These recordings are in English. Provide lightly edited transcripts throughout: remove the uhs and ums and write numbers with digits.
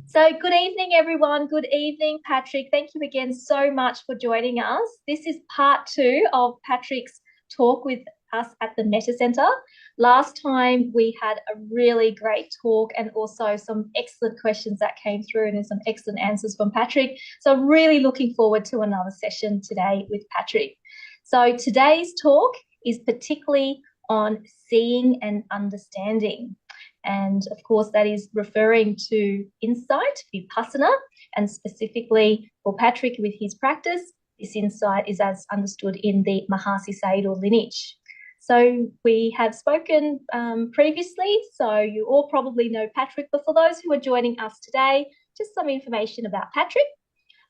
So, good evening, everyone. Good evening, Patrick. Thank you again so much for joining us. This is part two of Patrick's talk with us at the Meta Centre. Last time we had a really great talk and also some excellent questions that came through and some excellent answers from Patrick. So, I'm really looking forward to another session today with Patrick. So, today's talk is particularly on seeing and understanding. And of course, that is referring to insight, vipassana, and specifically for Patrick with his practice, this insight is as understood in the Mahasi Sayadaw lineage. So we have spoken previously, so you all probably know Patrick, but for those who are joining us today, just some information about Patrick.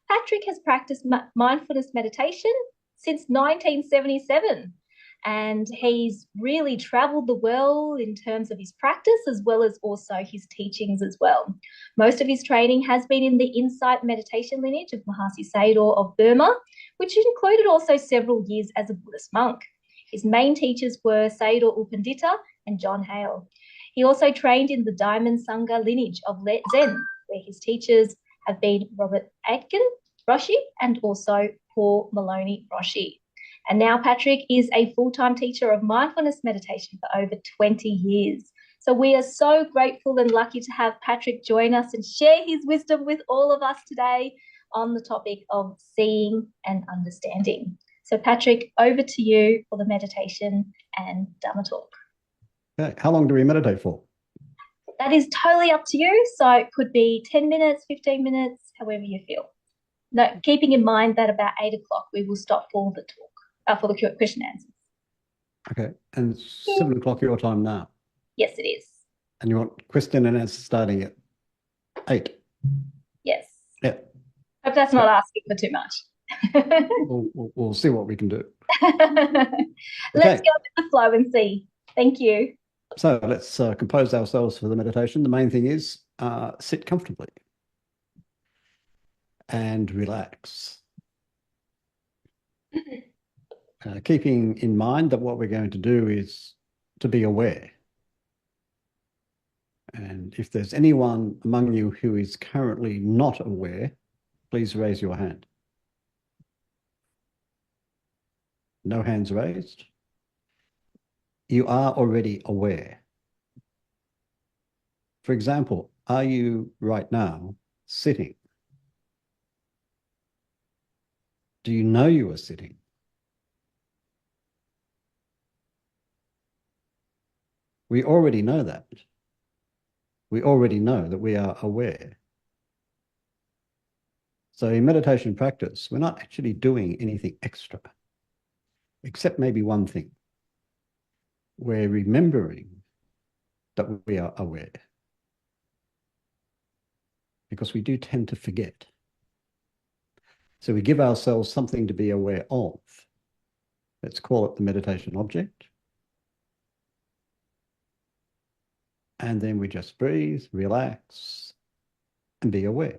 Patrick has practiced mindfulness meditation since 1977, and he's really traveled the world in terms of his practice as well as also his teachings as well. Most of his training has been in the insight meditation lineage of Mahasi Sayadaw of Burma, which included also several years as a Buddhist monk. His main teachers were Sayadaw U Pandita and John Hale. He also trained in the Diamond Sangha lineage of Zen, where his teachers have been Robert Aitken Roshi and also Paul Maloney Roshi. And now Patrick is a full-time teacher of mindfulness meditation for over 20 years. So we are so grateful and lucky to have Patrick join us and share his wisdom with all of us today on the topic of seeing and understanding. So Patrick, over to you for the meditation and Dhamma talk. Okay. How long do we meditate for? That is totally up to you. So it could be 10 minutes, 15 minutes, however you feel. No, keeping in mind that about 8 o'clock we will stop for the talk, for the question and answers. Okay. And 7 o'clock your time now. Yes, it is. And you want question and answer starting at 8? Yes. Yeah. Hope that's not asking for too much. We'll see what we can do. Let's go with the flow and see. Thank you. So let's compose ourselves for the meditation. The main thing is sit comfortably and relax. Keeping in mind that what we're going to do is to be aware. And if there's anyone among you who is currently not aware, please raise your hand. No hands raised. You are already aware. For example, are you right now sitting? Do you know you are sitting? We already know that. We already know that we are aware. So in meditation practice, we're not actually doing anything extra, except maybe one thing. We're remembering that we are aware, because we do tend to forget. So we give ourselves something to be aware of. Let's call it the meditation object. And then we just breathe, relax, and be aware.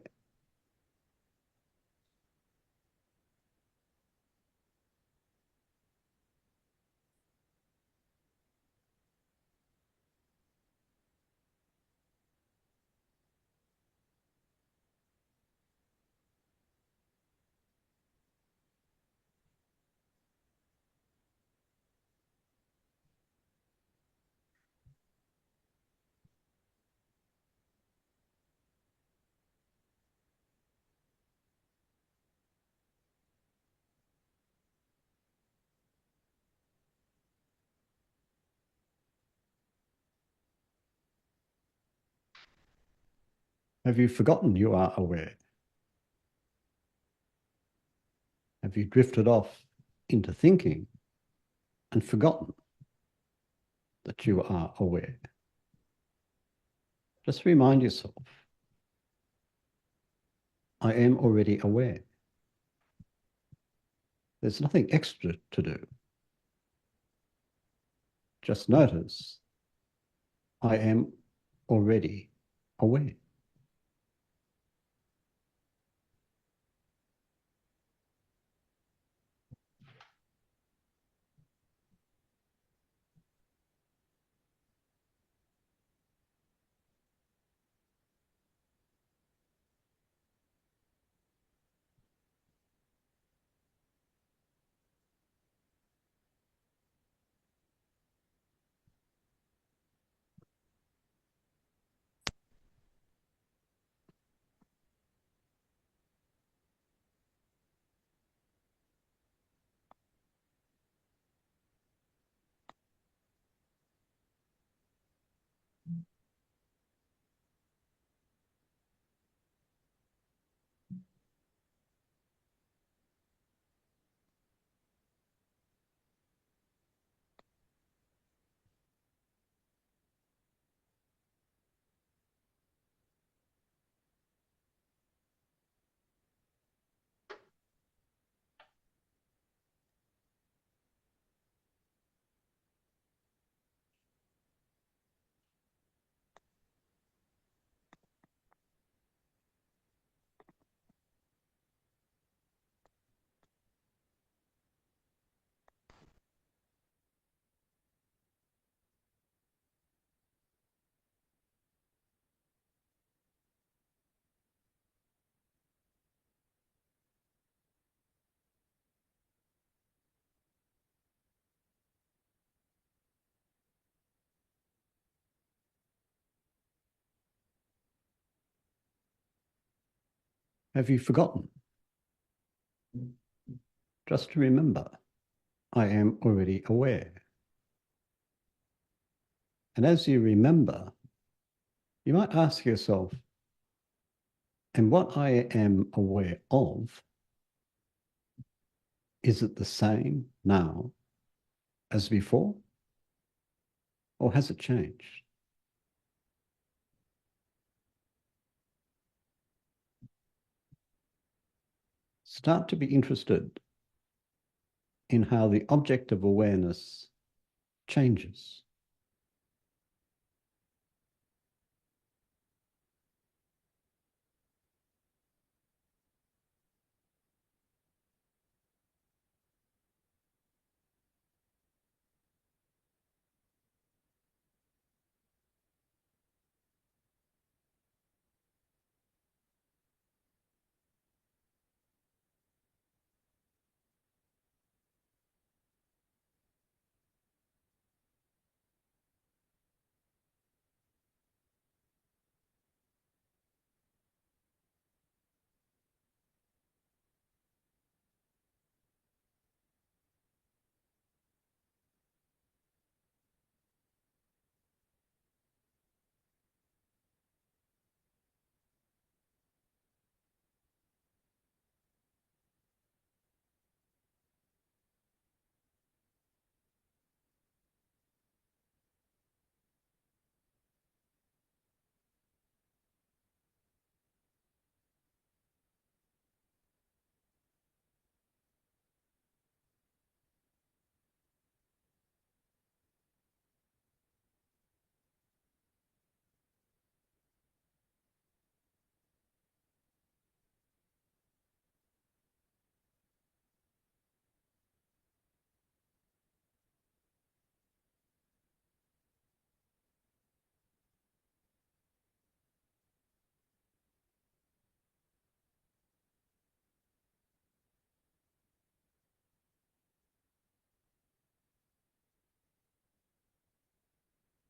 Have you forgotten you are aware? Have you drifted off into thinking and forgotten that you are aware? Just remind yourself, I am already aware. There's nothing extra to do. Just notice, I am already aware. Have you forgotten? Just to remember, I am already aware. And as you remember, you might ask yourself, and what I am aware of, is it the same now as before? Or has it changed? Start to be interested in how the object of awareness changes.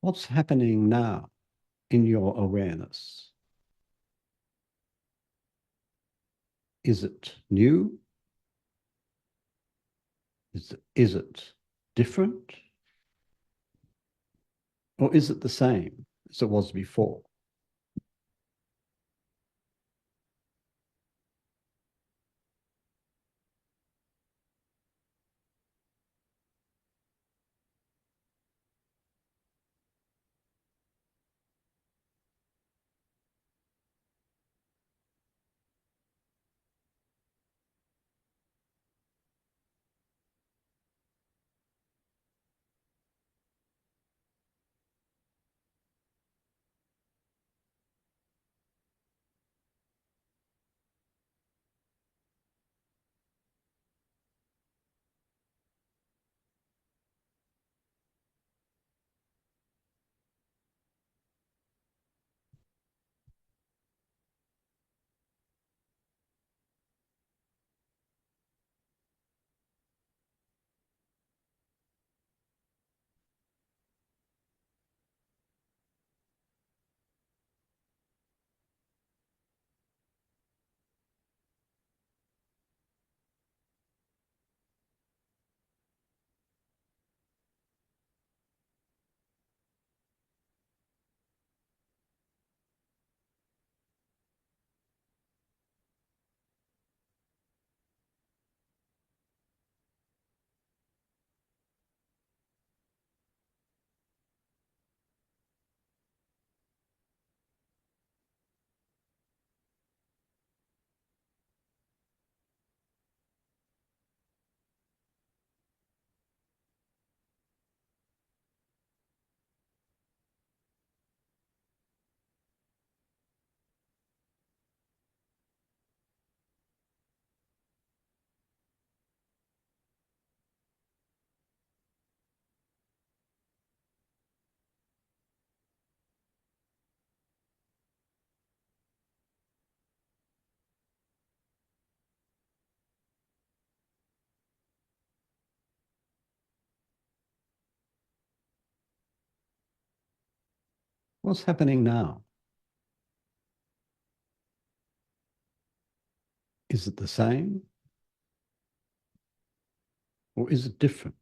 What's happening now in your awareness? Is it new? Is it different? Or is it the same as it was before? What's happening now? Is it the same or is it different?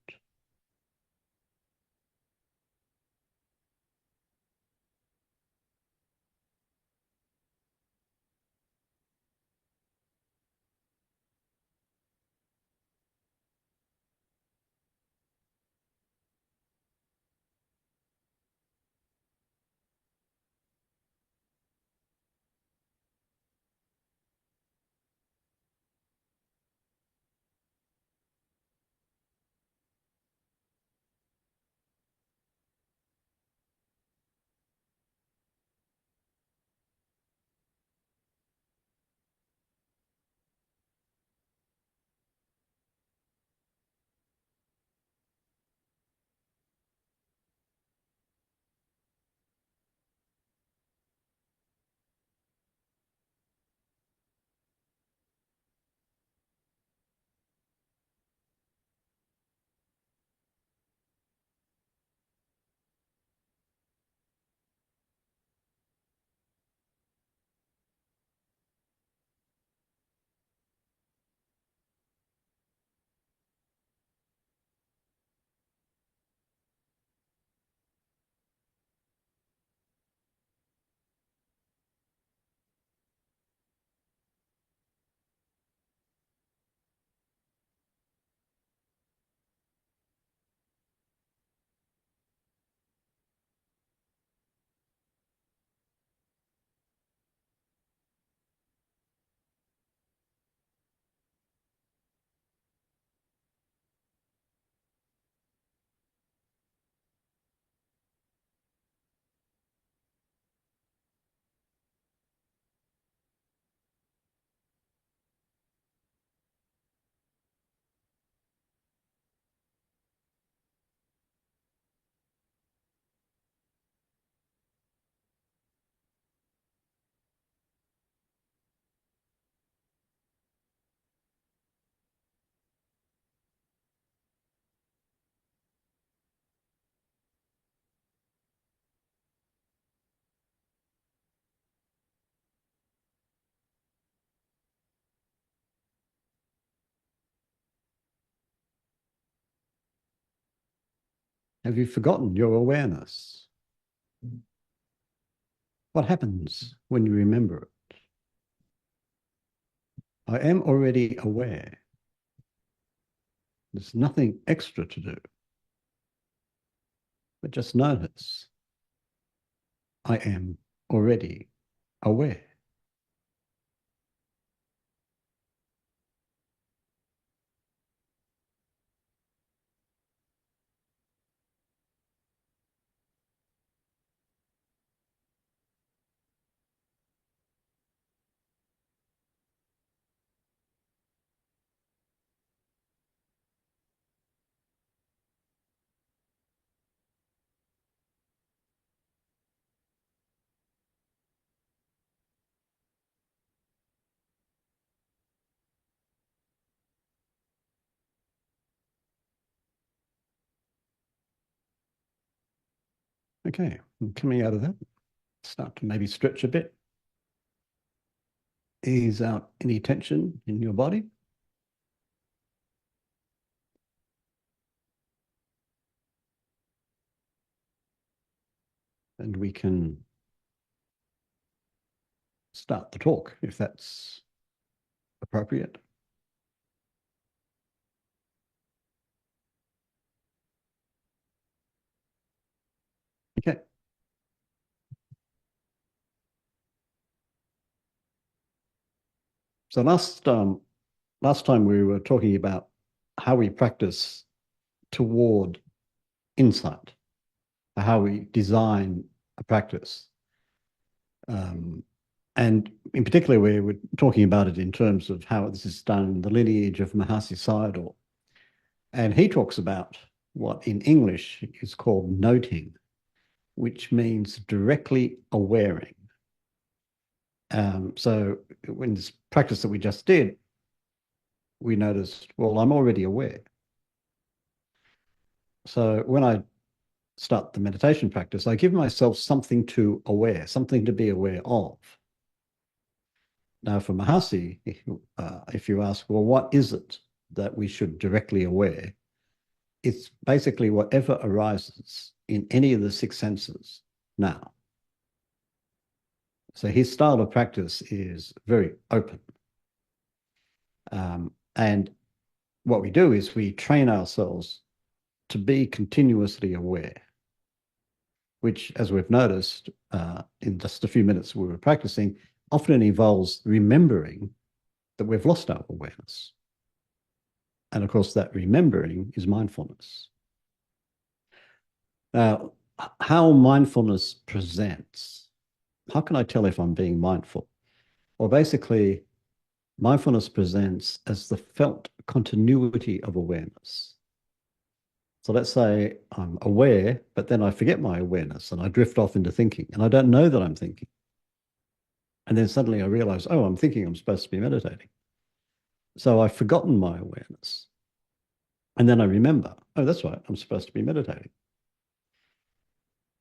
Have you forgotten your awareness? What happens when you remember it? I am already aware. There's nothing extra to do, but just notice I am already aware. Okay, and coming out of that, start to maybe stretch a bit. Ease out any tension in your body. And we can start the talk if that's appropriate. Okay. So last time we were talking about how we practice toward insight, how we design a practice. And in particular, we were talking about it in terms of how this is done in the lineage of Mahasi Sayadaw. And he talks about what in English is called noting, which means directly awareing. So when this practice that we just did, we noticed, well, I'm already aware. So when I start the meditation practice, I give myself something to aware, something to be aware of. Now, for Mahasi, if you ask, well, what is it that we should directly aware? It's basically whatever arises in any of the six senses now. So his style of practice is very open. And what we do is we train ourselves to be continuously aware, which, as we've noticed in just a few minutes we were practicing, often involves remembering that we've lost our awareness. And of course, that remembering is mindfulness. Now, how mindfulness presents, how can I tell if I'm being mindful? Well, basically, mindfulness presents as the felt continuity of awareness. So let's say I'm aware, but then I forget my awareness and I drift off into thinking, and I don't know that I'm thinking. And then suddenly I realize, oh, I'm thinking I'm supposed to be meditating. So I've forgotten my awareness. And then I remember, oh, that's right, I'm supposed to be meditating.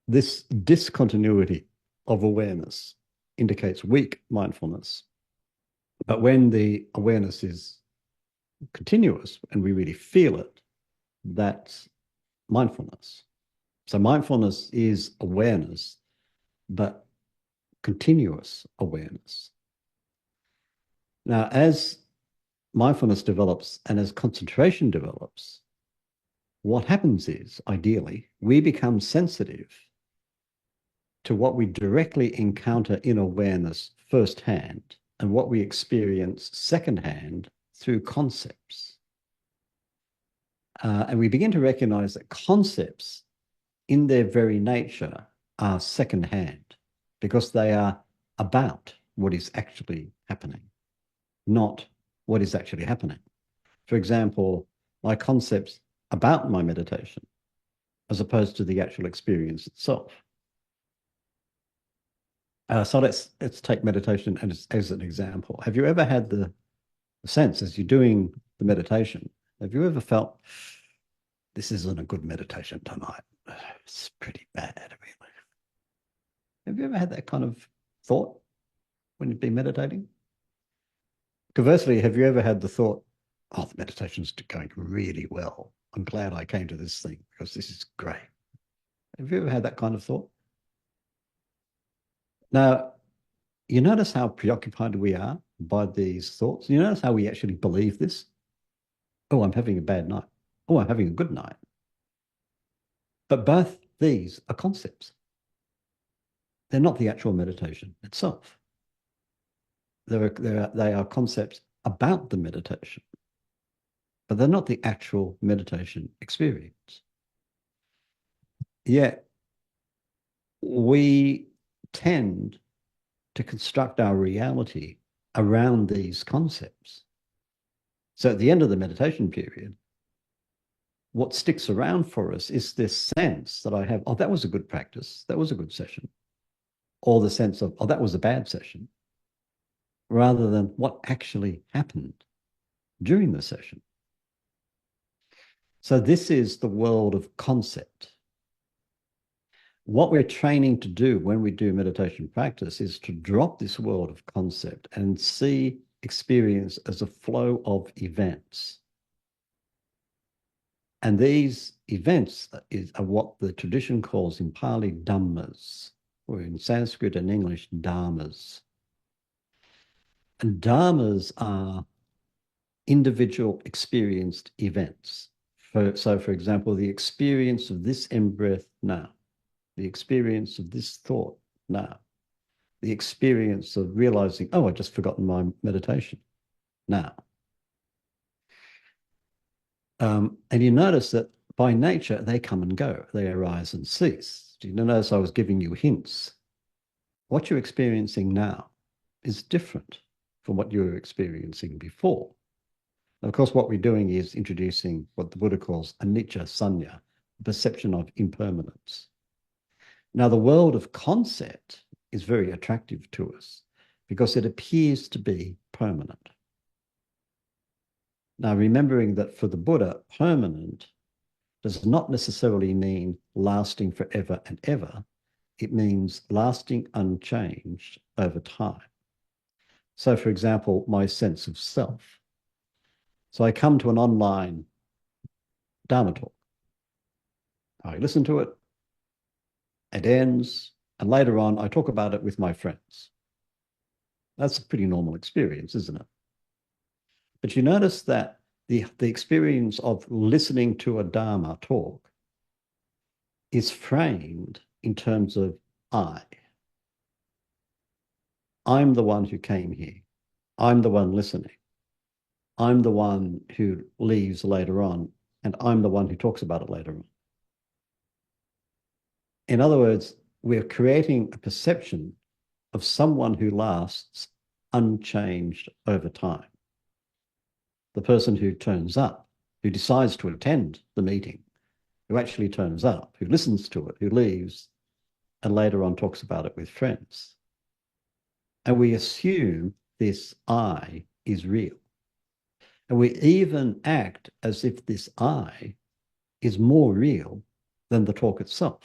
This discontinuity of awareness indicates weak mindfulness. But when the awareness is continuous and we really feel it, that's mindfulness. So mindfulness is awareness, but continuous awareness. Now, as mindfulness develops and as concentration develops, what happens is, ideally, we become sensitive to what we directly encounter in awareness firsthand and what we experience secondhand through concepts. And we begin to recognize that concepts in their very nature are secondhand because they are about what is actually happening, not what is actually happening. For example, my concepts about my meditation as opposed to the actual experience itself. So let's take meditation as an example. Have you ever had the sense as you're doing the meditation, have you ever felt this isn't a good meditation tonight? It's pretty bad, really. Have you ever had that kind of thought when you've been meditating? Conversely, have you ever had the thought, oh, the meditation's going really well. I'm glad I came to this thing because this is great. Have you ever had that kind of thought? Now, you notice how preoccupied we are by these thoughts. You notice how we actually believe this. Oh, I'm having a bad night. Oh, I'm having a good night. But both these are concepts. They're not the actual meditation itself. They are concepts about the meditation, but they're not the actual meditation experience. Yet we tend to construct our reality around these concepts. So at the end of the meditation period, what sticks around for us is this sense that I have, oh, that was a good practice, that was a good session, or the sense of, oh, that was a bad session, rather than what actually happened during the session. So this is the world of concept. What we're training to do when we do meditation practice is to drop this world of concept and see experience as a flow of events. And these events are what the tradition calls in Pali Dhammas, or in Sanskrit and English, dharmas. And dharmas are individual experienced events. So, for example, the experience of this in-breath now, the experience of this thought now, the experience of realizing, oh, I've just forgotten my meditation now. And you notice that by nature, they come and go. They arise and cease. Do you notice I was giving you hints? What you're experiencing now is different from what you were experiencing before. And of course, what we're doing is introducing what the Buddha calls anicca sanya, perception of impermanence. Now, the world of concept is very attractive to us because it appears to be permanent. Now, remembering that for the Buddha, permanent does not necessarily mean lasting forever and ever. It means lasting unchanged over time. So, for example, my sense of self. So I come to an online Dharma talk. I listen to it, it ends, and later on I talk about it with my friends. That's a pretty normal experience, isn't it? But you notice that the experience of listening to a Dharma talk is framed in terms of I. I'm the one who came here. I'm the one listening. I'm the one who leaves later on, and I'm the one who talks about it later on. In other words, we're creating a perception of someone who lasts unchanged over time. The person who turns up, who decides to attend the meeting, who actually turns up, who listens to it, who leaves, and later on talks about it with friends. And we assume this I is real. And we even act as if this I is more real than the talk itself.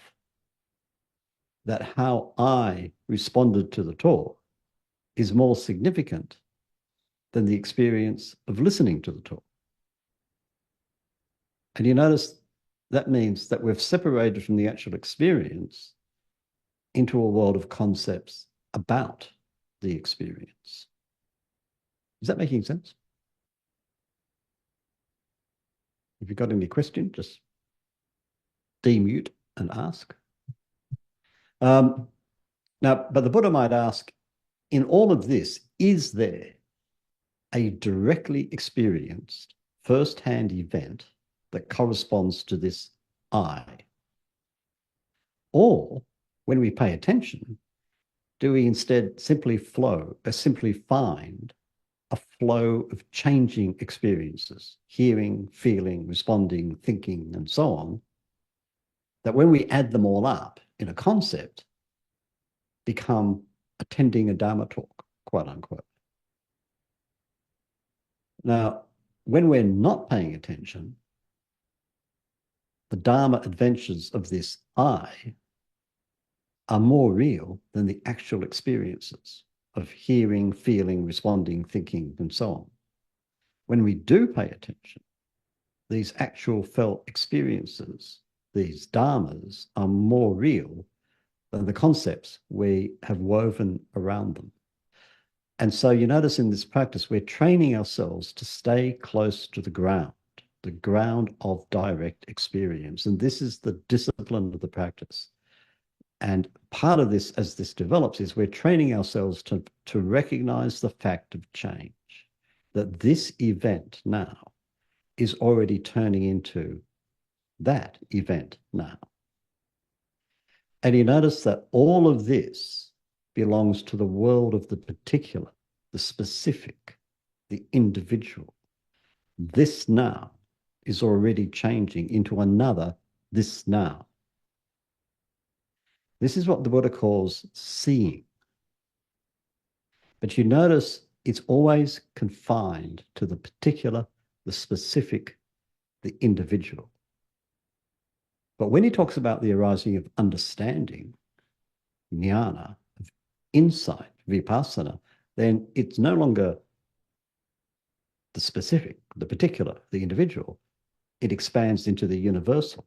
That how I responded to the talk is more significant than the experience of listening to the talk. And you notice that means that we've separated from the actual experience into a world of concepts about the experience. Is that making sense? If you've got any question, just demute and ask. Now, but the Buddha might ask, in all of this, is there a directly experienced first-hand event that corresponds to this I? Or when we pay attention, do we instead simply find a flow of changing experiences, hearing, feeling, responding, thinking, and so on, that when we add them all up in a concept, become attending a Dharma talk, quote unquote. Now, when we're not paying attention, the Dharma adventures of this I are more real than the actual experiences of hearing, feeling, responding, thinking, and so on. When we do pay attention, these actual felt experiences, these dharmas, are more real than the concepts we have woven around them. And so you notice in this practice, we're training ourselves to stay close to the ground of direct experience. And this is the discipline of the practice. And part of this, as this develops, is we're training ourselves to recognize the fact of change, that this event now is already turning into that event now. And you notice that all of this belongs to the world of the particular, the specific, the individual. This now is already changing into another this now. This is what the Buddha calls seeing. But you notice it's always confined to the particular, the specific, the individual. But when he talks about the arising of understanding, jnana, of insight, vipassana, then it's no longer the specific, the particular, the individual. It expands into the universal.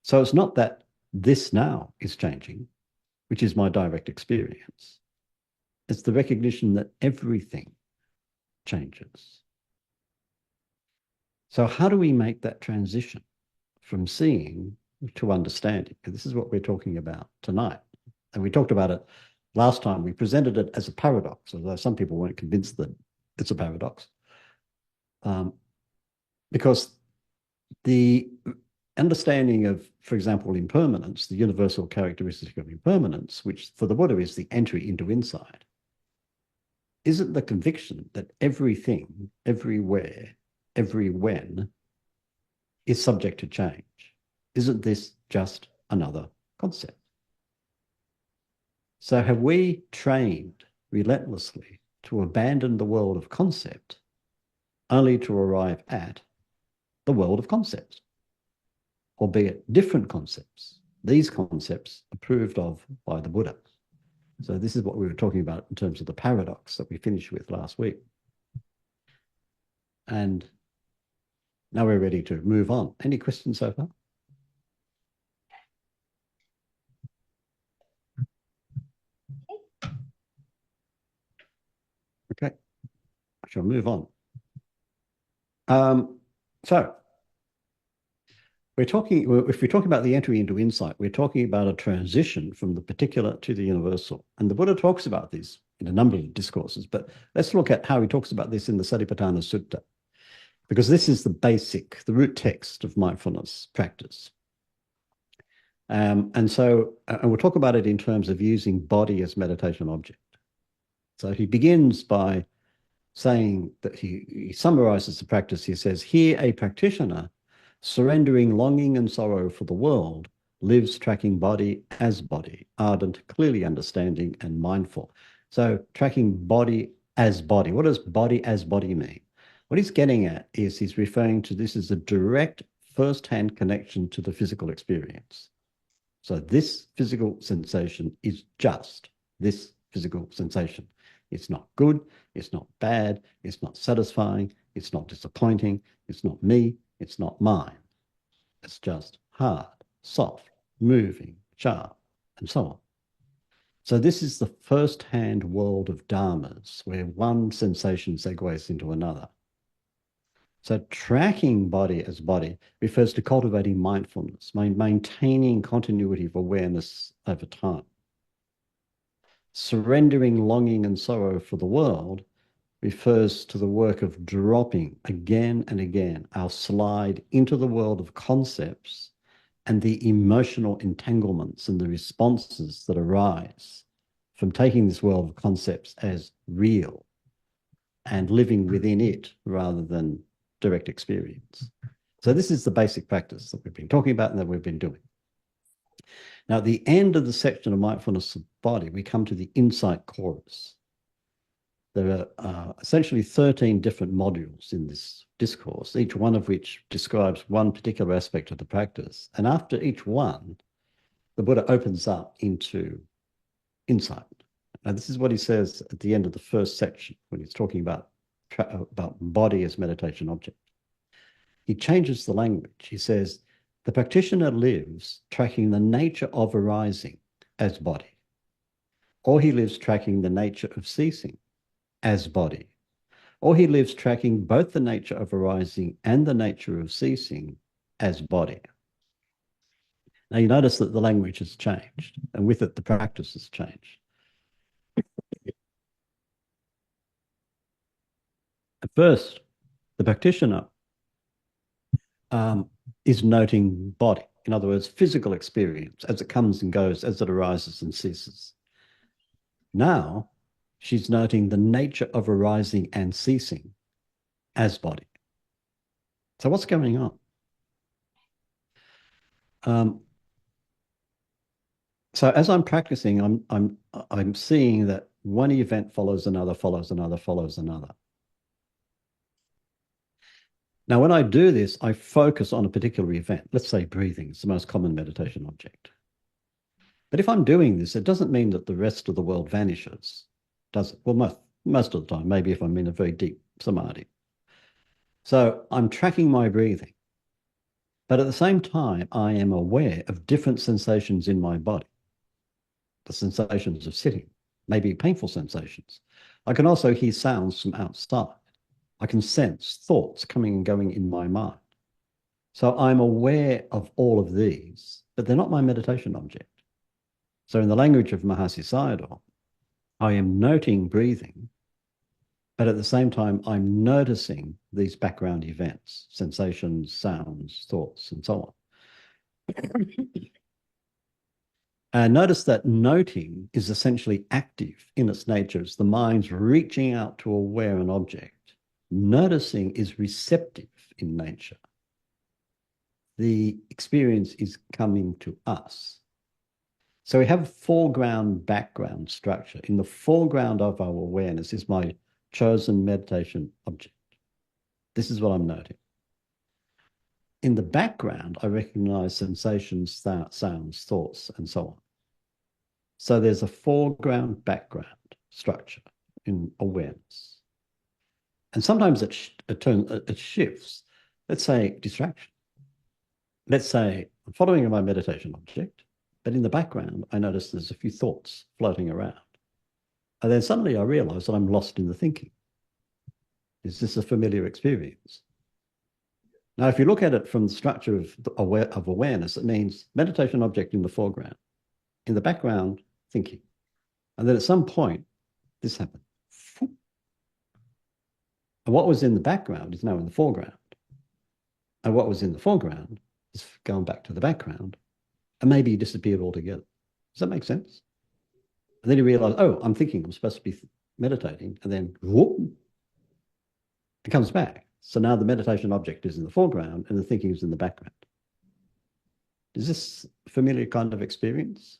So it's not that this now is changing, which is my direct experience. It's the recognition that everything changes. So how do we make that transition from seeing to understanding? And this is what we're talking about tonight. And we talked about it last time. We presented it as a paradox, although some people weren't convinced that it's a paradox. Because the understanding of, for example, impermanence, the universal characteristic of impermanence, which for the Buddha is the entry into insight, isn't the conviction that everything, everywhere, every when is subject to change. Isn't this just another concept? So have we trained relentlessly to abandon the world of concept only to arrive at the world of concepts, albeit different concepts, these concepts approved of by the Buddha? So this is what we were talking about in terms of the paradox that we finished with last week. And now we're ready to move on. Any questions so far? Okay, I shall move on. So if we're talking about the entry into insight, we're talking about a transition from the particular to the universal. And the Buddha talks about this in a number of discourses, but let's look at how he talks about this in the Satipatthana Sutta, because this is the root text of mindfulness practice. And we'll talk about it in terms of using body as meditation object. So he begins by saying that he summarizes the practice. He says, here a practitioner surrendering longing and sorrow for the world lives tracking body as body, ardent, clearly understanding and mindful. So tracking body as body. What does body as body mean? What he's getting at is he's referring to this as a direct first-hand connection to the physical experience. So this physical sensation is just this physical sensation. It's not good, it's not bad, it's not satisfying, it's not disappointing, it's not me, it's not mine. It's just hard, soft, moving, sharp, and so on. So this is the first-hand world of dharmas, where one sensation segues into another. So tracking body as body refers to cultivating mindfulness, maintaining continuity of awareness over time. Surrendering longing and sorrow for the world refers to the work of dropping again and again our slide into the world of concepts and the emotional entanglements and the responses that arise from taking this world of concepts as real and living within it rather than direct experience. So this is the basic practice that we've been talking about and that we've been doing. Now, at the end of the section of mindfulness of body, we come to the insight chorus. There are essentially 13 different modules in this discourse, each one of which describes one particular aspect of the practice. And after each one, the Buddha opens up into insight. Now, this is what he says at the end of the first section when he's talking about body as meditation object. He changes the language. He says, the practitioner lives tracking the nature of arising as body, or he lives tracking the nature of ceasing as body, or he lives tracking both the nature of arising and the nature of ceasing as body. Now you notice that the language has changed, and with it the practice has changed. At first, the practitioner is noting body, in other words, physical experience as it comes and goes, as it arises and ceases. Now, she's noting the nature of arising and ceasing as body. So what's going on? So as I'm practicing, I'm seeing that one event follows another, follows another, follows another. Now, when I do this, I focus on a particular event. Let's say breathing is the most common meditation object. But if I'm doing this, it doesn't mean that the rest of the world vanishes, does it? Well, most of the time, maybe if I'm in a very deep samadhi. So I'm tracking my breathing. But at the same time, I am aware of different sensations in my body. The sensations of sitting, maybe painful sensations. I can also hear sounds from outside. I can sense thoughts coming and going in my mind. So I'm aware of all of these, but they're not my meditation object. So in the language of Mahasi Sayadaw, I am noting breathing, but at the same time, I'm noticing these background events, sensations, sounds, thoughts, and so on. Notice that noting is essentially active in its nature. It's the mind's reaching out to aware an object. Noticing is receptive in nature. The experience is coming to us. So we have a foreground, background structure. In the foreground of our awareness is my chosen meditation object. This is what I'm noting. In the background, I recognize sensations, sounds, thoughts, and so on. So there's a foreground background structure in awareness. And sometimes it shifts. Let's say distraction. Let's say I'm following my meditation object, but in the background, I notice there's a few thoughts floating around. And then suddenly I realize that I'm lost in the thinking. Is this a familiar experience? Now, if you look at it from the structure of awareness, it means meditation object in the foreground, in the background, thinking. And then at some point, this happened. And what was in the background is now in the foreground. And what was in the foreground is going back to the background. And maybe he disappeared altogether. Does that make sense? And then you realize, oh, I'm thinking I'm supposed to be meditating. And then whoop, it comes back. So now the meditation object is in the foreground and the thinking is in the background. Is this a familiar kind of experience?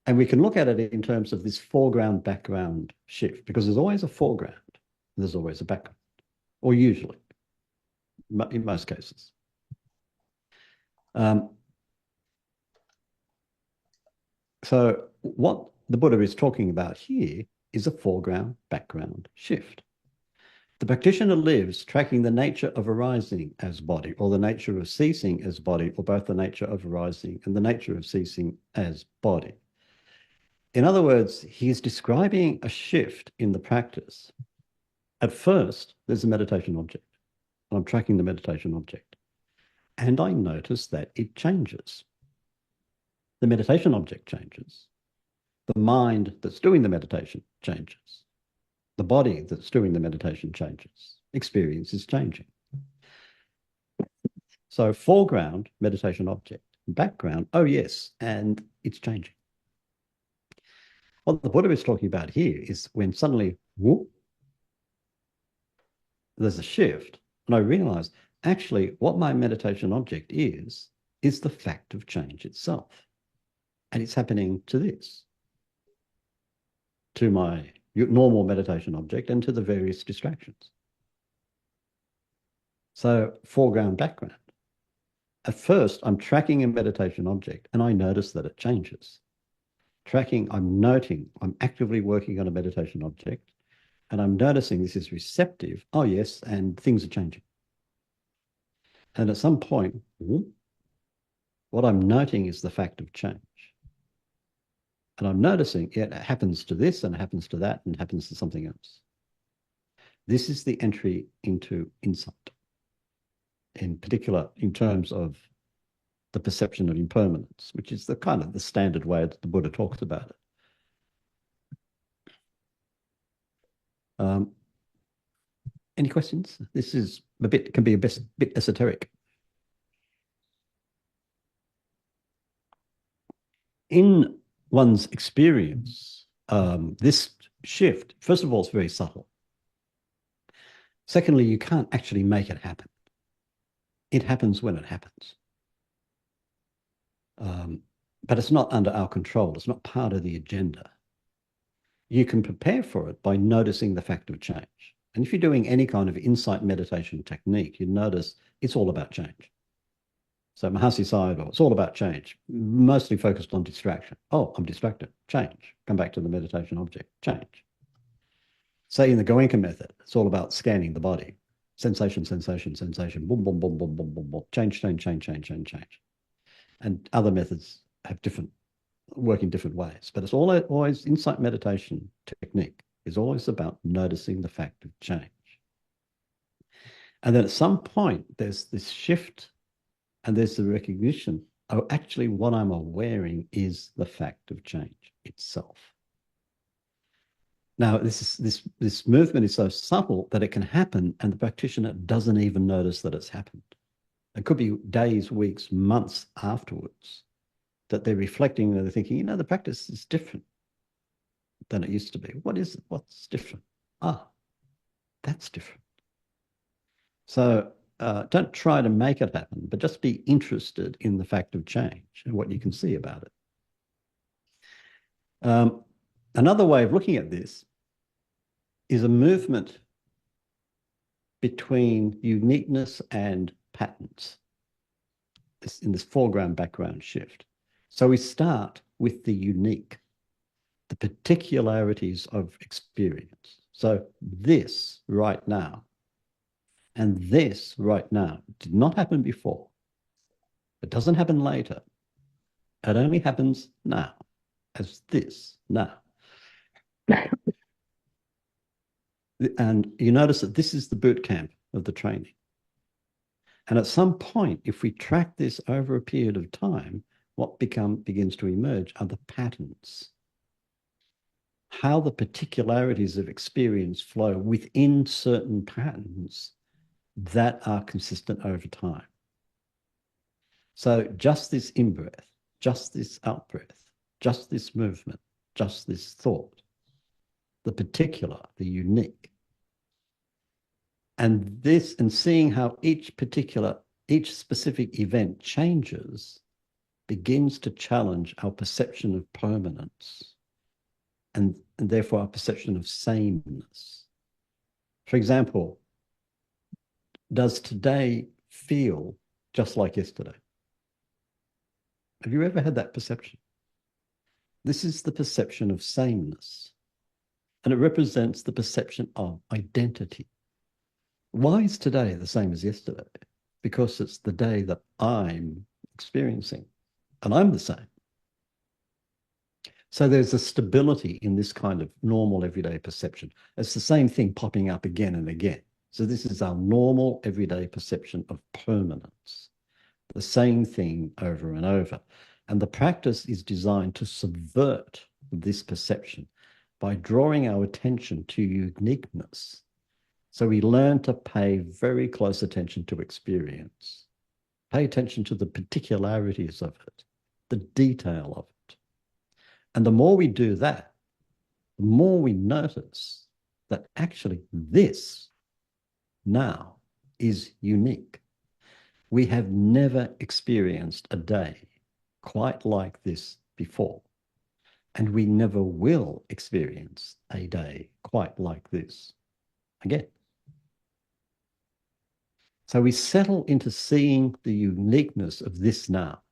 And we can look at it in terms of this foreground-background shift, because there's always a foreground and there's always a background, or usually, in most cases. So what the Buddha is talking about here is a foreground-background shift. The practitioner lives tracking the nature of arising as body, or the nature of ceasing as body, or both the nature of arising and the nature of ceasing as body. In other words, he is describing a shift in the practice. At first, there's a meditation object. I'm tracking the meditation object. And I notice that it changes. The meditation object changes. The mind that's doing the meditation changes. The body that's doing the meditation changes. Experience is changing. So foreground, meditation object. Background, oh yes, and it's changing. What the Buddha is talking about here is when suddenly, whoop, there's a shift, and I realize actually what my meditation object is the fact of change itself. And it's happening to this, to my normal meditation object and to the various distractions. So foreground, background. At first, I'm tracking a meditation object and I notice that it changes. Tracking, I'm noting, I'm actively working on a meditation object and I'm noticing this is receptive. Oh, yes, and things are changing. And at some point, what I'm noting is the fact of change. And I'm noticing it happens to this and it happens to that and it happens to something else. This is the entry into insight, in particular in terms of the perception of impermanence, which is the kind of the standard way that the Buddha talks about it. Any questions? This is can be a bit esoteric. In one's experience, this shift, first of all, is very subtle. Secondly, you can't actually make it happen. It happens when it happens. But it's not under our control. It's not part of the agenda. You can prepare for it by noticing the fact of change. And if you're doing any kind of insight meditation technique, you notice it's all about change. So Mahasi Sayadaw, it's all about change, mostly focused on distraction. Oh, I'm distracted. Change. Come back to the meditation object. Change. Say in the Goenka method, it's all about scanning the body. Sensation, sensation, sensation. Boom, boom, boom, boom, boom, boom, boom. Change, change, change, change, change, change. And other methods have work in different ways. But it's always insight meditation technique is always about noticing the fact of change. And then at some point, there's this shift and there's the recognition, oh, actually what I'm awareing is the fact of change itself. Now, this movement is so subtle that it can happen and the practitioner doesn't even notice that it's happened. It could be days, weeks, months afterwards that they're reflecting and they're thinking, the practice is different than it used to be. What is it? What's different? Ah, that's different. So don't try to make it happen, but just be interested in the fact of change and what you can see about it. Another way of looking at this is a movement between uniqueness and patterns in this foreground background shift. So we start with the unique, the particularities of experience. So this right now and this right now did not happen before. It doesn't happen later. It only happens now as this now. And you notice that this is the boot camp of the training. And at some point, if we track this over a period of time, what begins to emerge are the patterns. How the particularities of experience flow within certain patterns that are consistent over time. So just this in-breath, just this out-breath, just this movement, just this thought, the particular, the unique. And seeing how each specific event changes begins to challenge our perception of permanence and therefore our perception of sameness. For example, does today feel just like yesterday? Have you ever had that perception? This is the perception of sameness, and it represents the perception of identity. Why is today the same as yesterday? Because it's the day that I'm experiencing, and I'm the same. So there's a stability in this kind of normal everyday perception. It's the same thing popping up again and again. So this is our normal everyday perception of permanence, the same thing over and over. And the practice is designed to subvert this perception by drawing our attention to uniqueness. So we learn to pay very close attention to experience, pay attention to the particularities of it, the detail of it. And the more we do that, the more we notice that actually this now is unique. We have never experienced a day quite like this before, and we never will experience a day quite like this again. So we settle into seeing the uniqueness of this now.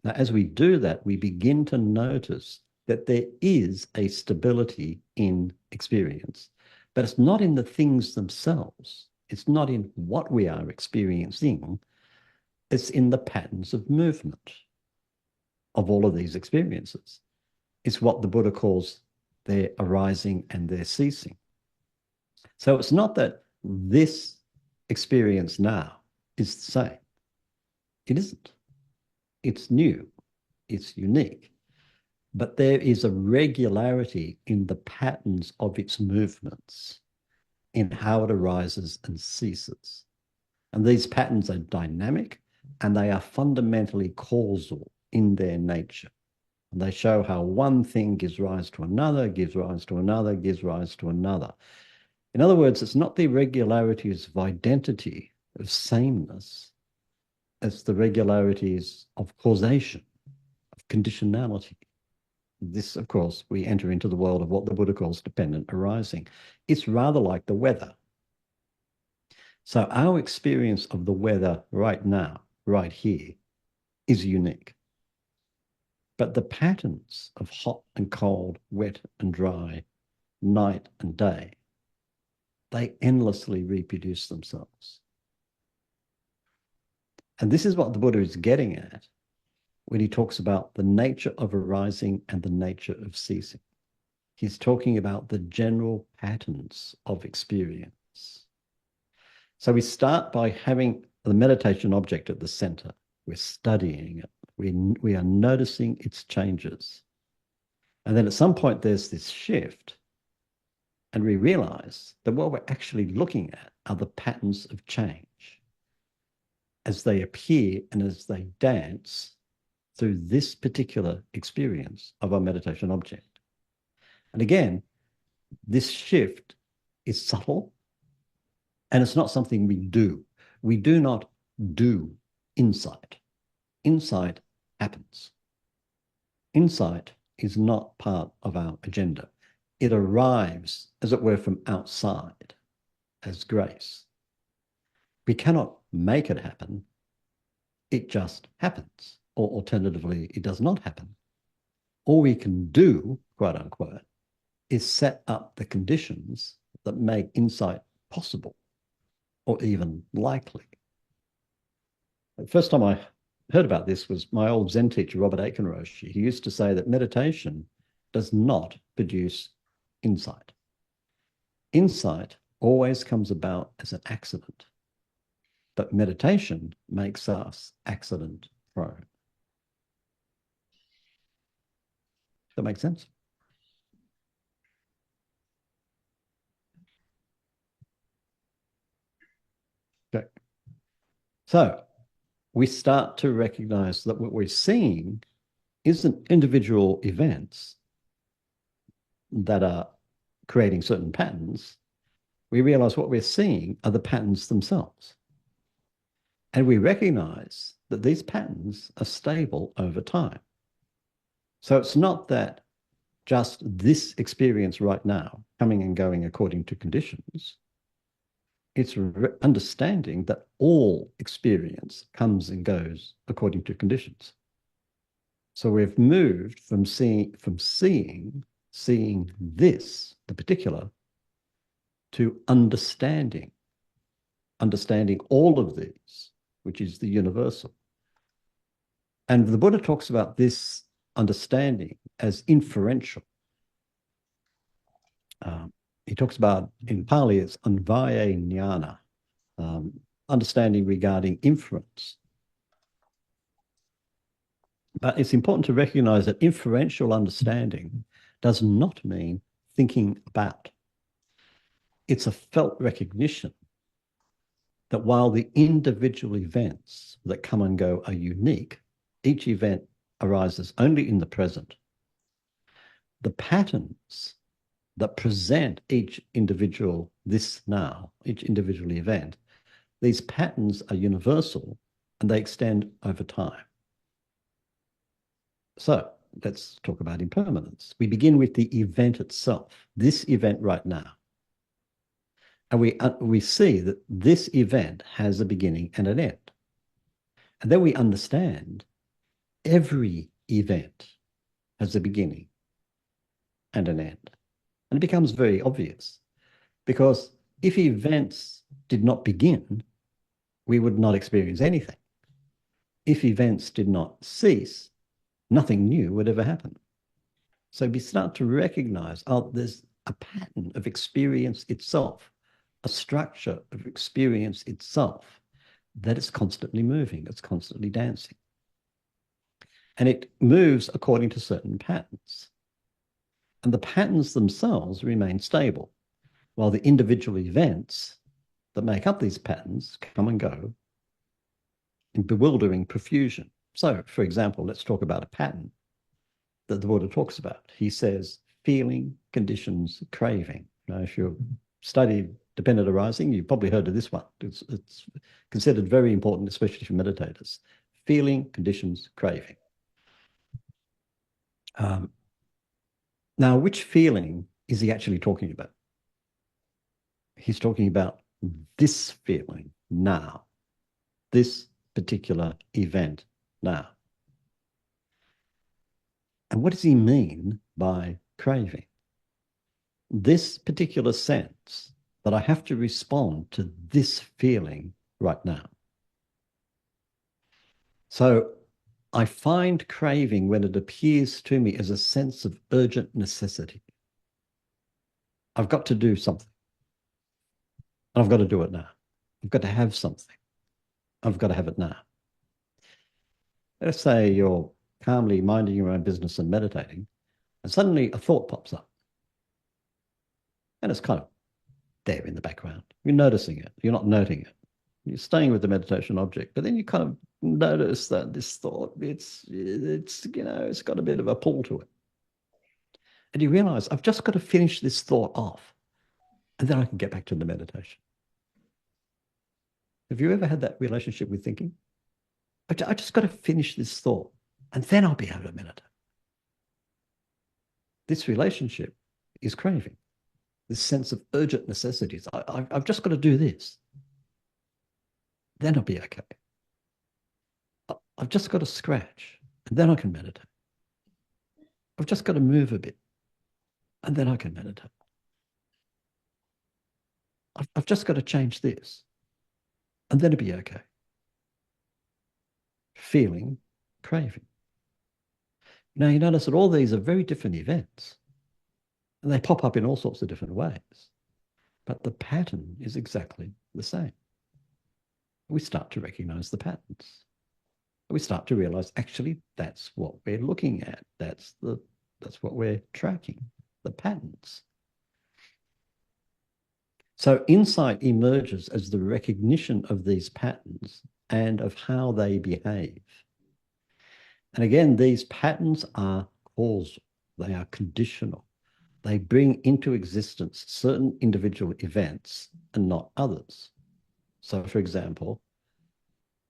Now, as we do that, we begin to notice that there is a stability in experience, but it's not in the things themselves. It's not in what we are experiencing. It's in the patterns of movement of all of these experiences. It's what the Buddha calls their arising and their ceasing. So it's not that this experience now is the same. It isn't. It's new. It's unique. But there is a regularity in the patterns of its movements, in how it arises and ceases. And these patterns are dynamic, and they are fundamentally causal in their nature. And they show how one thing gives rise to another, gives rise to another, gives rise to another. In other words, it's not the irregularities of identity, of sameness, it's the regularities of causation, of conditionality. This, of course, we enter into the world of what the Buddha calls dependent arising. It's rather like the weather. So our experience of the weather right now, right here, is unique. But the patterns of hot and cold, wet and dry, night and day, they endlessly reproduce themselves. And this is what the Buddha is getting at when he talks about the nature of arising and the nature of ceasing. He's talking about the general patterns of experience. So we start by having the meditation object at the center. We're studying it. We are noticing its changes. And then at some point, there's this shift. And we realize that what we're actually looking at are the patterns of change as they appear and as they dance through this particular experience of our meditation object. And again, this shift is subtle, and it's not something we do. We do not do insight. Insight happens. Insight is not part of our agenda. It arrives, as it were, from outside as grace. We cannot make it happen. It just happens. Or alternatively, it does not happen. all we can do, quote unquote, is set up the conditions that make insight possible or even likely. The first time I heard about this was my old Zen teacher, Robert Aikenroshi. He used to say that meditation does not produce insight. Insight always comes about as an accident, but meditation makes us accident prone. That makes sense? Okay. So we start to recognize that what we're seeing isn't individual events that are creating certain patterns. We realize what we're seeing are the patterns themselves. And we recognize that these patterns are stable over time. So it's not that just this experience right now coming and going according to conditions. It's understanding that all experience comes and goes according to conditions. So we've moved from seeing this, the particular, to understanding all of these, which is the universal. And the Buddha talks about this understanding as inferential. He talks about, in Pali, it's anvaya jnana, understanding regarding inference. But it's important to recognize that inferential understanding does not mean thinking about. It's a felt recognition that while the individual events that come and go are unique, each event arises only in the present. The patterns that present each individual each individual event, these patterns are universal and they extend over time. So let's talk about impermanence. We begin with the event itself, this event right now. And we see that this event has a beginning and an end. And then we understand every event has a beginning and an end. And it becomes very obvious because if events did not begin, we would not experience anything. If events did not cease, nothing new would ever happen. So we start to recognize, there's a pattern of experience itself, a structure of experience itself that is constantly moving, it's constantly dancing. And it moves according to certain patterns. And the patterns themselves remain stable, while the individual events that make up these patterns come and go in bewildering profusion. So, for example, let's talk about a pattern that the Buddha talks about. He says, feeling, conditions, craving. Now, if you've studied dependent arising, you've probably heard of this one. It's considered very important, especially for meditators. Feeling, conditions, craving. Now, which feeling is he actually talking about? He's talking about this feeling now, this particular event now. And what does he mean by craving? This particular sense that I have to respond to this feeling right now. So I find craving when it appears to me as a sense of urgent necessity. I've got to do something. And I've got to do it now. I've got to have something. I've got to have it now. Let's say you're calmly minding your own business and meditating, and suddenly a thought pops up. And it's kind of there in the background. You're noticing it. You're not noting it. You're staying with the meditation object, but then you kind of notice that this thought, it's got a bit of a pull to it. And you realize, I've just got to finish this thought off, and then I can get back to the meditation. Have you ever had that relationship with thinking? I just got to finish this thought, and then I'll be able to meditate. This relationship is craving, this sense of urgent necessities. I've just got to do this. Then I'll be okay. I've just got to scratch, and then I can meditate. I've just got to move a bit, and then I can meditate. I've just got to change this, and then it'll be okay. Feeling, craving. Now, you notice that all these are very different events, and they pop up in all sorts of different ways, but the pattern is exactly the same. We start to recognize the patterns. We start to realize, actually, that's what we're looking at. That's what we're tracking, the patterns. So insight emerges as the recognition of these patterns and of how they behave. And again, these patterns are causal, they are conditional. They bring into existence certain individual events and not others. So, for example,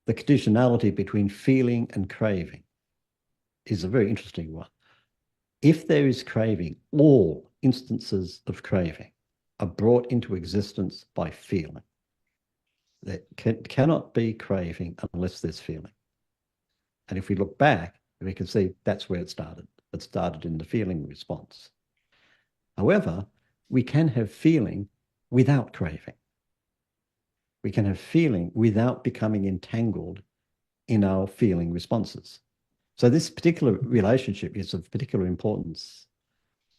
the conditionality between feeling and craving is a very interesting one. If there is craving, all instances of craving are brought into existence by feeling. There cannot be craving unless there's feeling. And if we look back, we can see that's where it started. It started in the feeling response. However, we can have feeling without craving. We can have feeling without becoming entangled in our feeling responses. So this particular relationship is of particular importance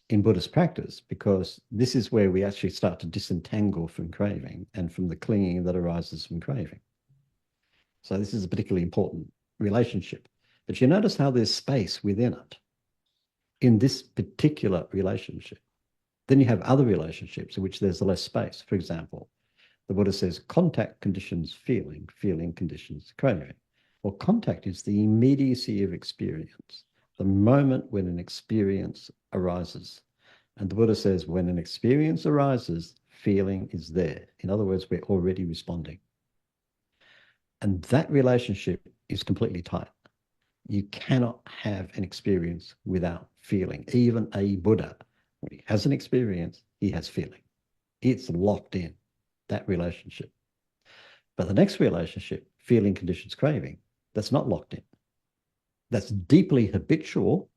in Buddhist practice, because this is where we actually start to disentangle from craving and from the clinging that arises from craving. So this is a particularly important relationship. But you notice how there's space within it, in this particular relationship. Then you have other relationships in which there's less space. For example, the Buddha says contact conditions feeling, feeling conditions craving. Well, contact is the immediacy of experience, the moment when an experience arises. And the Buddha says when an experience arises, feeling is there. In other words, we're already responding. And that relationship is completely tight. You cannot have an experience without feeling. Even a Buddha, when he has an experience, he has feeling. It's locked in, that relationship. But the next relationship, feeling conditions craving, that's not locked in. That's deeply habitual.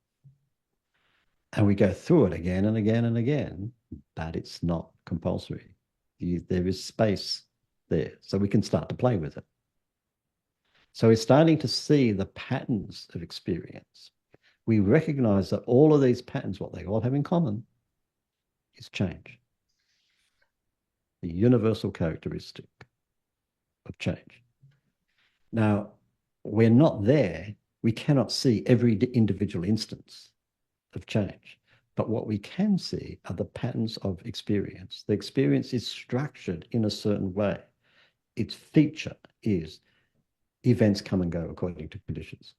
And we go through it again and again and again, but it's not compulsory. There is space there, so we can start to play with it. So we're starting to see the patterns of experience. We recognize that all of these patterns, what they all have in common is change. The universal characteristic of change. Now, we're not there. We cannot see every individual instance of change. But what we can see are the patterns of experience. The experience is structured in a certain way. Its feature is events come and go according to conditions.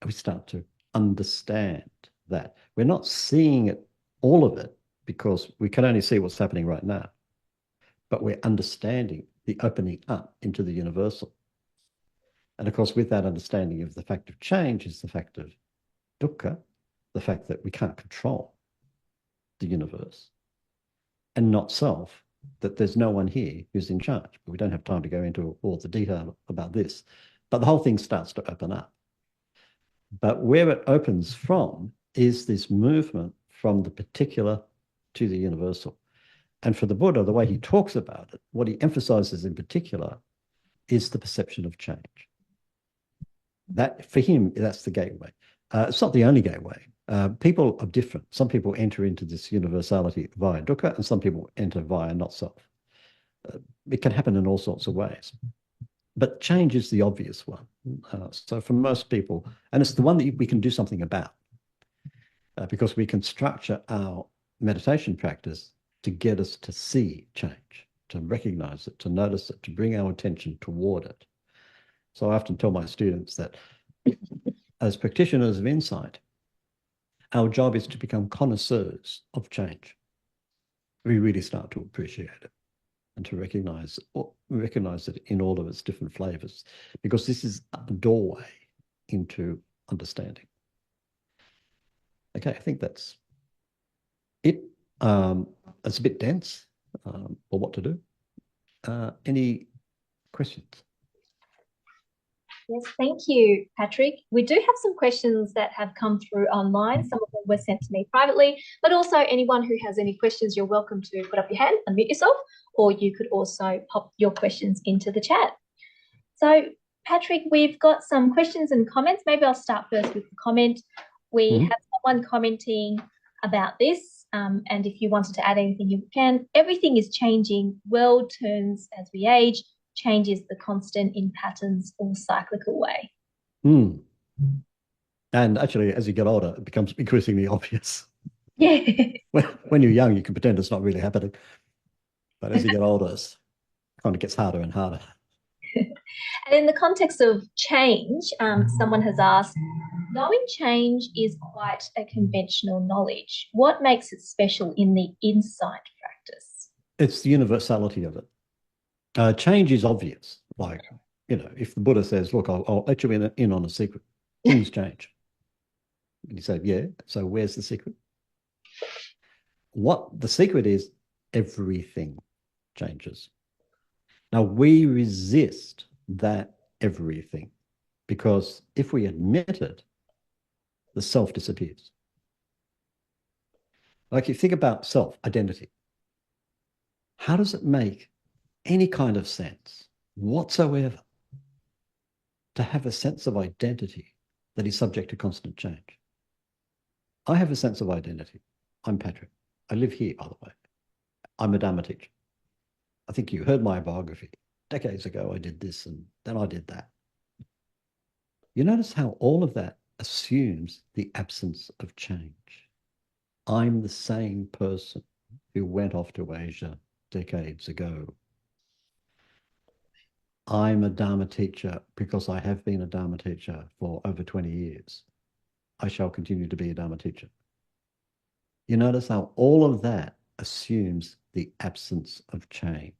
And we start to understand that. We're not seeing it, all of it, because we can only see what's happening right now. But we're understanding the opening up into the universal. And of course, with that understanding of the fact of change is the fact of dukkha, the fact that we can't control the universe, and not self, that there's no one here who's in charge. But we don't have time to go into all the detail about this. But the whole thing starts to open up. But where it opens from is this movement from the particular to the universal. And for the Buddha, the way he talks about it, what he emphasizes in particular is the perception of change. That, for him, that's the gateway. It's not the only gateway. People are different. Some people enter into this universality via dukkha, and some people enter via not self. It can happen in all sorts of ways. But change is the obvious one. So for most people, and it's the one that we can do something about, because we can structure our meditation practice to get us to see change, to recognize it, to notice it, to bring our attention toward it. So I often tell my students that as practitioners of insight, our job is to become connoisseurs of change. We really start to appreciate it and to recognize it in all of its different flavors, because this is a doorway into understanding. Okay, I think that's it. It's a bit dense, for what to do. Any questions? Yes, thank you, Patrick. We do have some questions that have come through online. Some of them were sent to me privately, but also anyone who has any questions, you're welcome to put up your hand, unmute yourself, or you could also pop your questions into the chat. So, Patrick, we've got some questions and comments. Maybe I'll start first with the comment. We have someone commenting about this, and if you wanted to add anything, you can. Everything is changing. World turns as we age. Change is the constant in patterns or cyclical way. Mm. And actually, as you get older, it becomes increasingly obvious. Yeah. When you're young, you can pretend it's not really happening. But as you get older, it kind of gets harder and harder. And in the context of change, someone has asked, knowing change is quite a conventional knowledge. What makes it special in the insight practice? It's the universality of it. Change is obvious. Like, if the Buddha says, look, I'll let you in on a secret, things change. And you say, yeah, so where's the secret? What the secret is, everything changes. Now, we resist that everything because if we admit it, the self disappears. Like you think about self, identity. How does it make any kind of sense whatsoever to have a sense of identity that is subject to constant change? I have a sense of identity. I'm Patrick. I live here, by the way. I'm a Dharma teacher. I think you heard my biography. Decades ago, I did this and then I did that. You notice how all of that assumes the absence of change. I'm the same person who went off to Asia decades ago. I'm a Dharma teacher because I have been a Dharma teacher for over 20 years. I shall continue to be a Dharma teacher. You notice how all of that assumes the absence of change.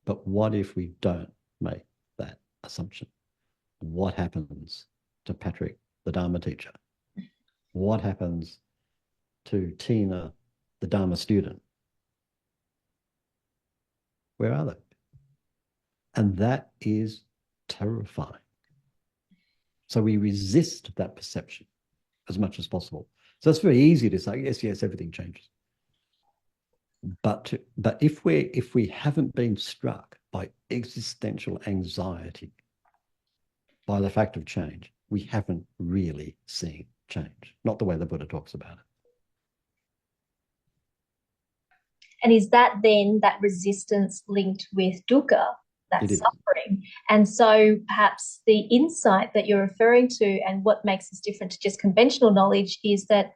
But what if we don't make that assumption? What happens to Patrick, the Dharma teacher? What happens to Tina, the Dharma student? Where are they? And that is terrifying. So we resist that perception as much as possible. So it's very easy to say, yes, everything changes. But if we haven't been struck by existential anxiety, by the fact of change, we haven't really seen change, not the way the Buddha talks about it. And is that then that resistance linked with dukkha, that suffering? And so perhaps the insight that you're referring to and what makes us different to just conventional knowledge is that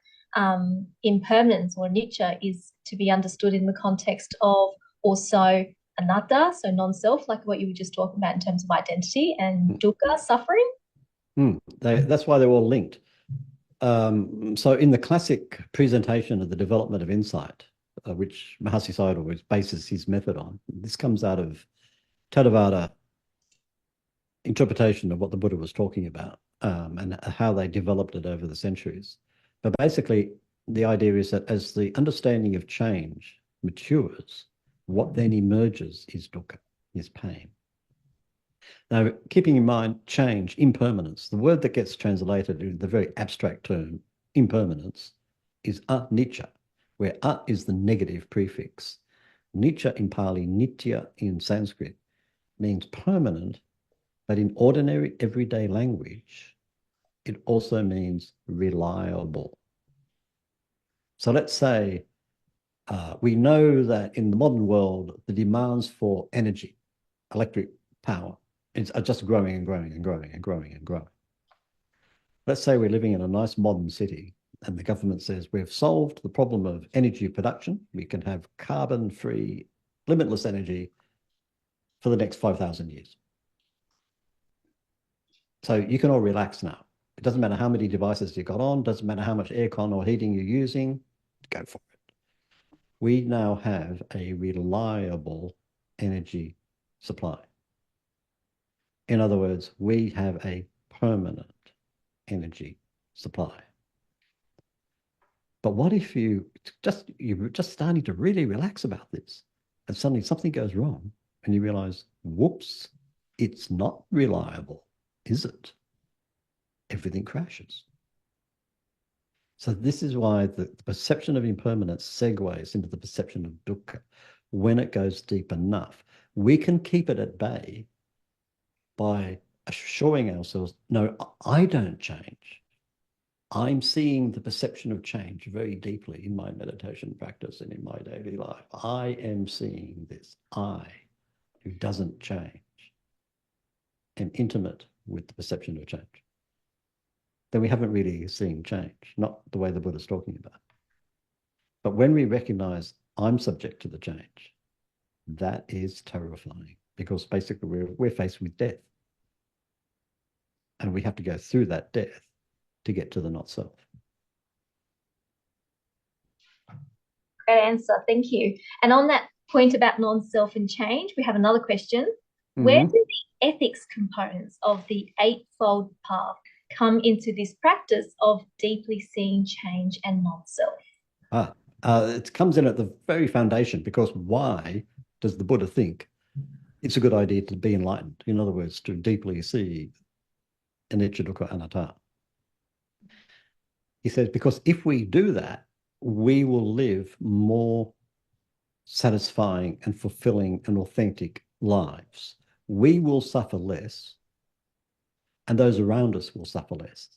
impermanence or anicca is to be understood in the context of also anatta, so non-self, like what you were just talking about in terms of identity, and dukkha, suffering. That's why they're all linked. So in the classic presentation of the development of insight, which Mahasi Sayadaw bases his method on, this comes out of Theravada interpretation of what the Buddha was talking about, and how they developed it over the centuries. But basically, the idea is that as the understanding of change matures, what then emerges is dukkha, is pain. Now, keeping in mind change, impermanence, the word that gets translated in the very abstract term, impermanence, is anicca, where a is the negative prefix. Nicca in Pali, nitya in Sanskrit, means permanent, but in ordinary everyday language, it also means reliable. So let's say we know that in the modern world, the demands for energy, electric power, are just growing and growing and growing and growing and growing. Let's say we're living in a nice modern city and the government says we've solved the problem of energy production. We can have carbon-free, limitless energy for the next 5,000 years. So you can all relax now. It doesn't matter how many devices you've got on, doesn't matter how much aircon or heating you're using, go for it. We now have a reliable energy supply. In other words, we have a permanent energy supply. But what if you're just starting to really relax about this, and suddenly something goes wrong and you realize, whoops, it's not reliable, is it? Everything crashes. So this is why the perception of impermanence segues into the perception of dukkha. When it goes deep enough, we can keep it at bay by assuring ourselves, no, I don't change. I'm seeing the perception of change very deeply in my meditation practice and in my daily life. I am seeing this. I, who doesn't change, am intimate with the perception of change. Then we haven't really seen change, not the way the Buddha's talking about. But when we recognize I'm subject to the change, that is terrifying, because basically we're faced with death. And we have to go through that death to get to the not self. Great answer. Thank you. And on that point about non-self and change, we have another question. Where do the ethics components of the Eightfold Path come into this practice of deeply seeing change and non-self? It comes in at the very foundation, because why does the Buddha think it's a good idea to be enlightened? In other words, to deeply see anicca, dukkha, anatta. He says, because if we do that, we will live more satisfying and fulfilling and authentic lives. We will suffer less, and those around us will suffer less.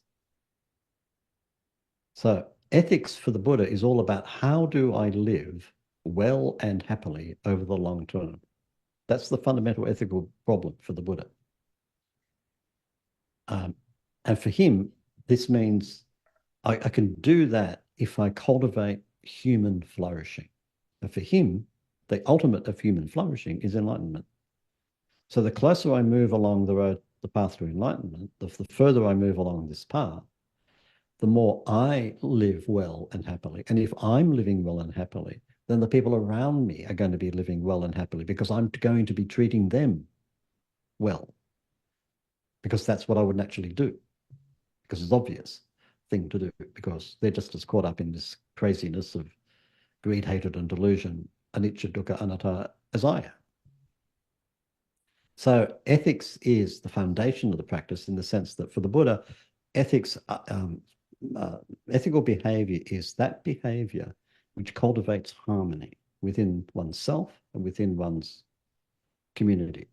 So ethics for the Buddha is all about, how do I live well and happily over the long term? That's the fundamental ethical problem for the Buddha. And for him, this means I can do that if I cultivate human flourishing. And for him, the ultimate of human flourishing is enlightenment. So the closer I move along the road, the path to enlightenment, the further I move along this path, the more I live well and happily. And if I'm living well and happily, then the people around me are going to be living well and happily, because I'm going to be treating them well, because that's what I would naturally do, because it's obvious thing to do, because they're just as caught up in this craziness of greed, hatred, and delusion, anicca, dukkha, anatta, as I am. So ethics is the foundation of the practice, in the sense that for the Buddha, ethics, ethical behavior is that behavior which cultivates harmony within oneself and within one's community.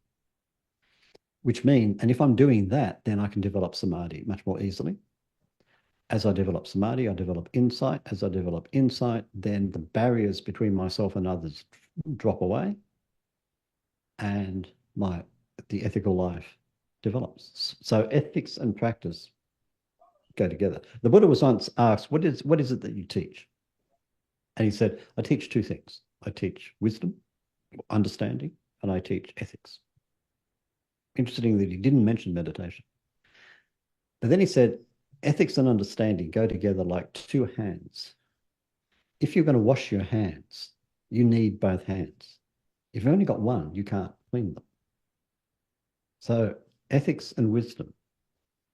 Which means, and if I'm doing that, then I can develop samadhi much more easily. As I develop samadhi, I develop insight. As I develop insight, then the barriers between myself and others drop away, and the ethical life develops. So ethics and practice go together. The Buddha was once asked, what is it that you teach? And he said, I teach two things. I teach wisdom, understanding, and I teach ethics. Interesting that he didn't mention meditation. But then he said, ethics and understanding go together like two hands. If you're going to wash your hands, you need both hands. If you've only got one, you can't clean them. So ethics and wisdom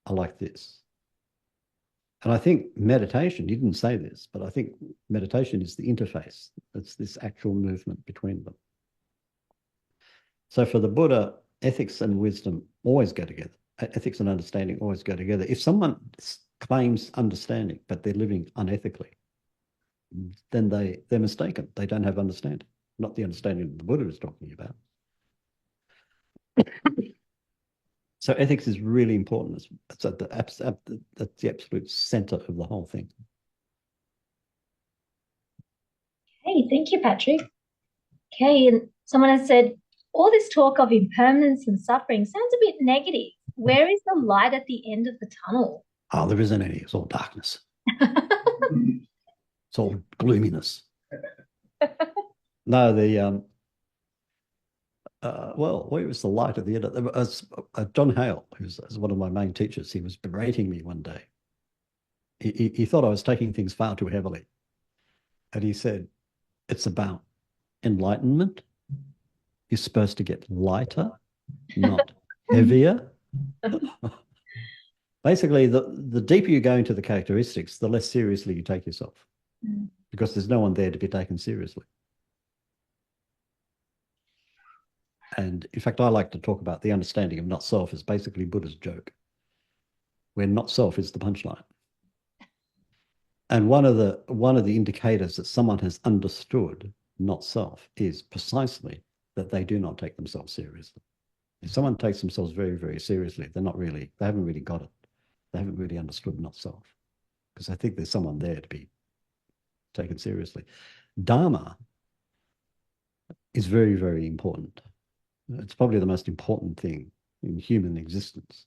are like this. And I think meditation, he didn't say this, but I think meditation is the interface. It's this actual movement between them. So for the Buddha, ethics and wisdom always go together. Ethics and understanding always go together. If someone claims understanding, but they're living unethically, then they're mistaken. They don't have understanding, not the understanding that the Buddha is talking about. So ethics is really important. It's at the absolute center of the whole thing. Okay, thank you, Patrick. Okay, and someone has said, all this talk of impermanence and suffering sounds a bit negative. Where is the light at the end of the tunnel? Oh, there isn't any. It's all darkness. It's all gloominess. No, well, where was the light at the end of John Hale, who's one of my main teachers, he was berating me one day. He thought I was taking things far too heavily. And he said, it's about enlightenment. You're supposed to get lighter, not heavier. Basically, the deeper you go into the characteristics, the less seriously you take yourself, because there's no one there to be taken seriously. And in fact, I like to talk about the understanding of not self as basically Buddha's joke, where not self is the punchline. And one of the indicators that someone has understood not self is precisely that they do not take themselves seriously. If someone takes themselves very, very seriously, they haven't really got it. They haven't really understood not self. Because I think there's someone there to be taken seriously. Dharma is very, very important. It's probably the most important thing in human existence.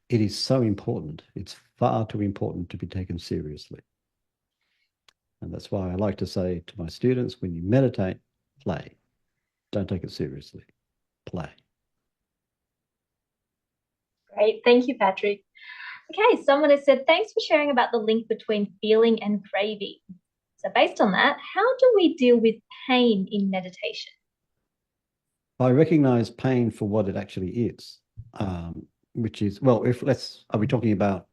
It is so important. It's far too important to be taken seriously. And that's why I like to say to my students, when you meditate, play. Don't take it seriously. Play. Great. Thank you, Patrick. Okay, someone has said, thanks for sharing about the link between feeling and craving. So based on that, how do we deal with pain in meditation? I recognize pain for what it actually is, which is, well, are we talking about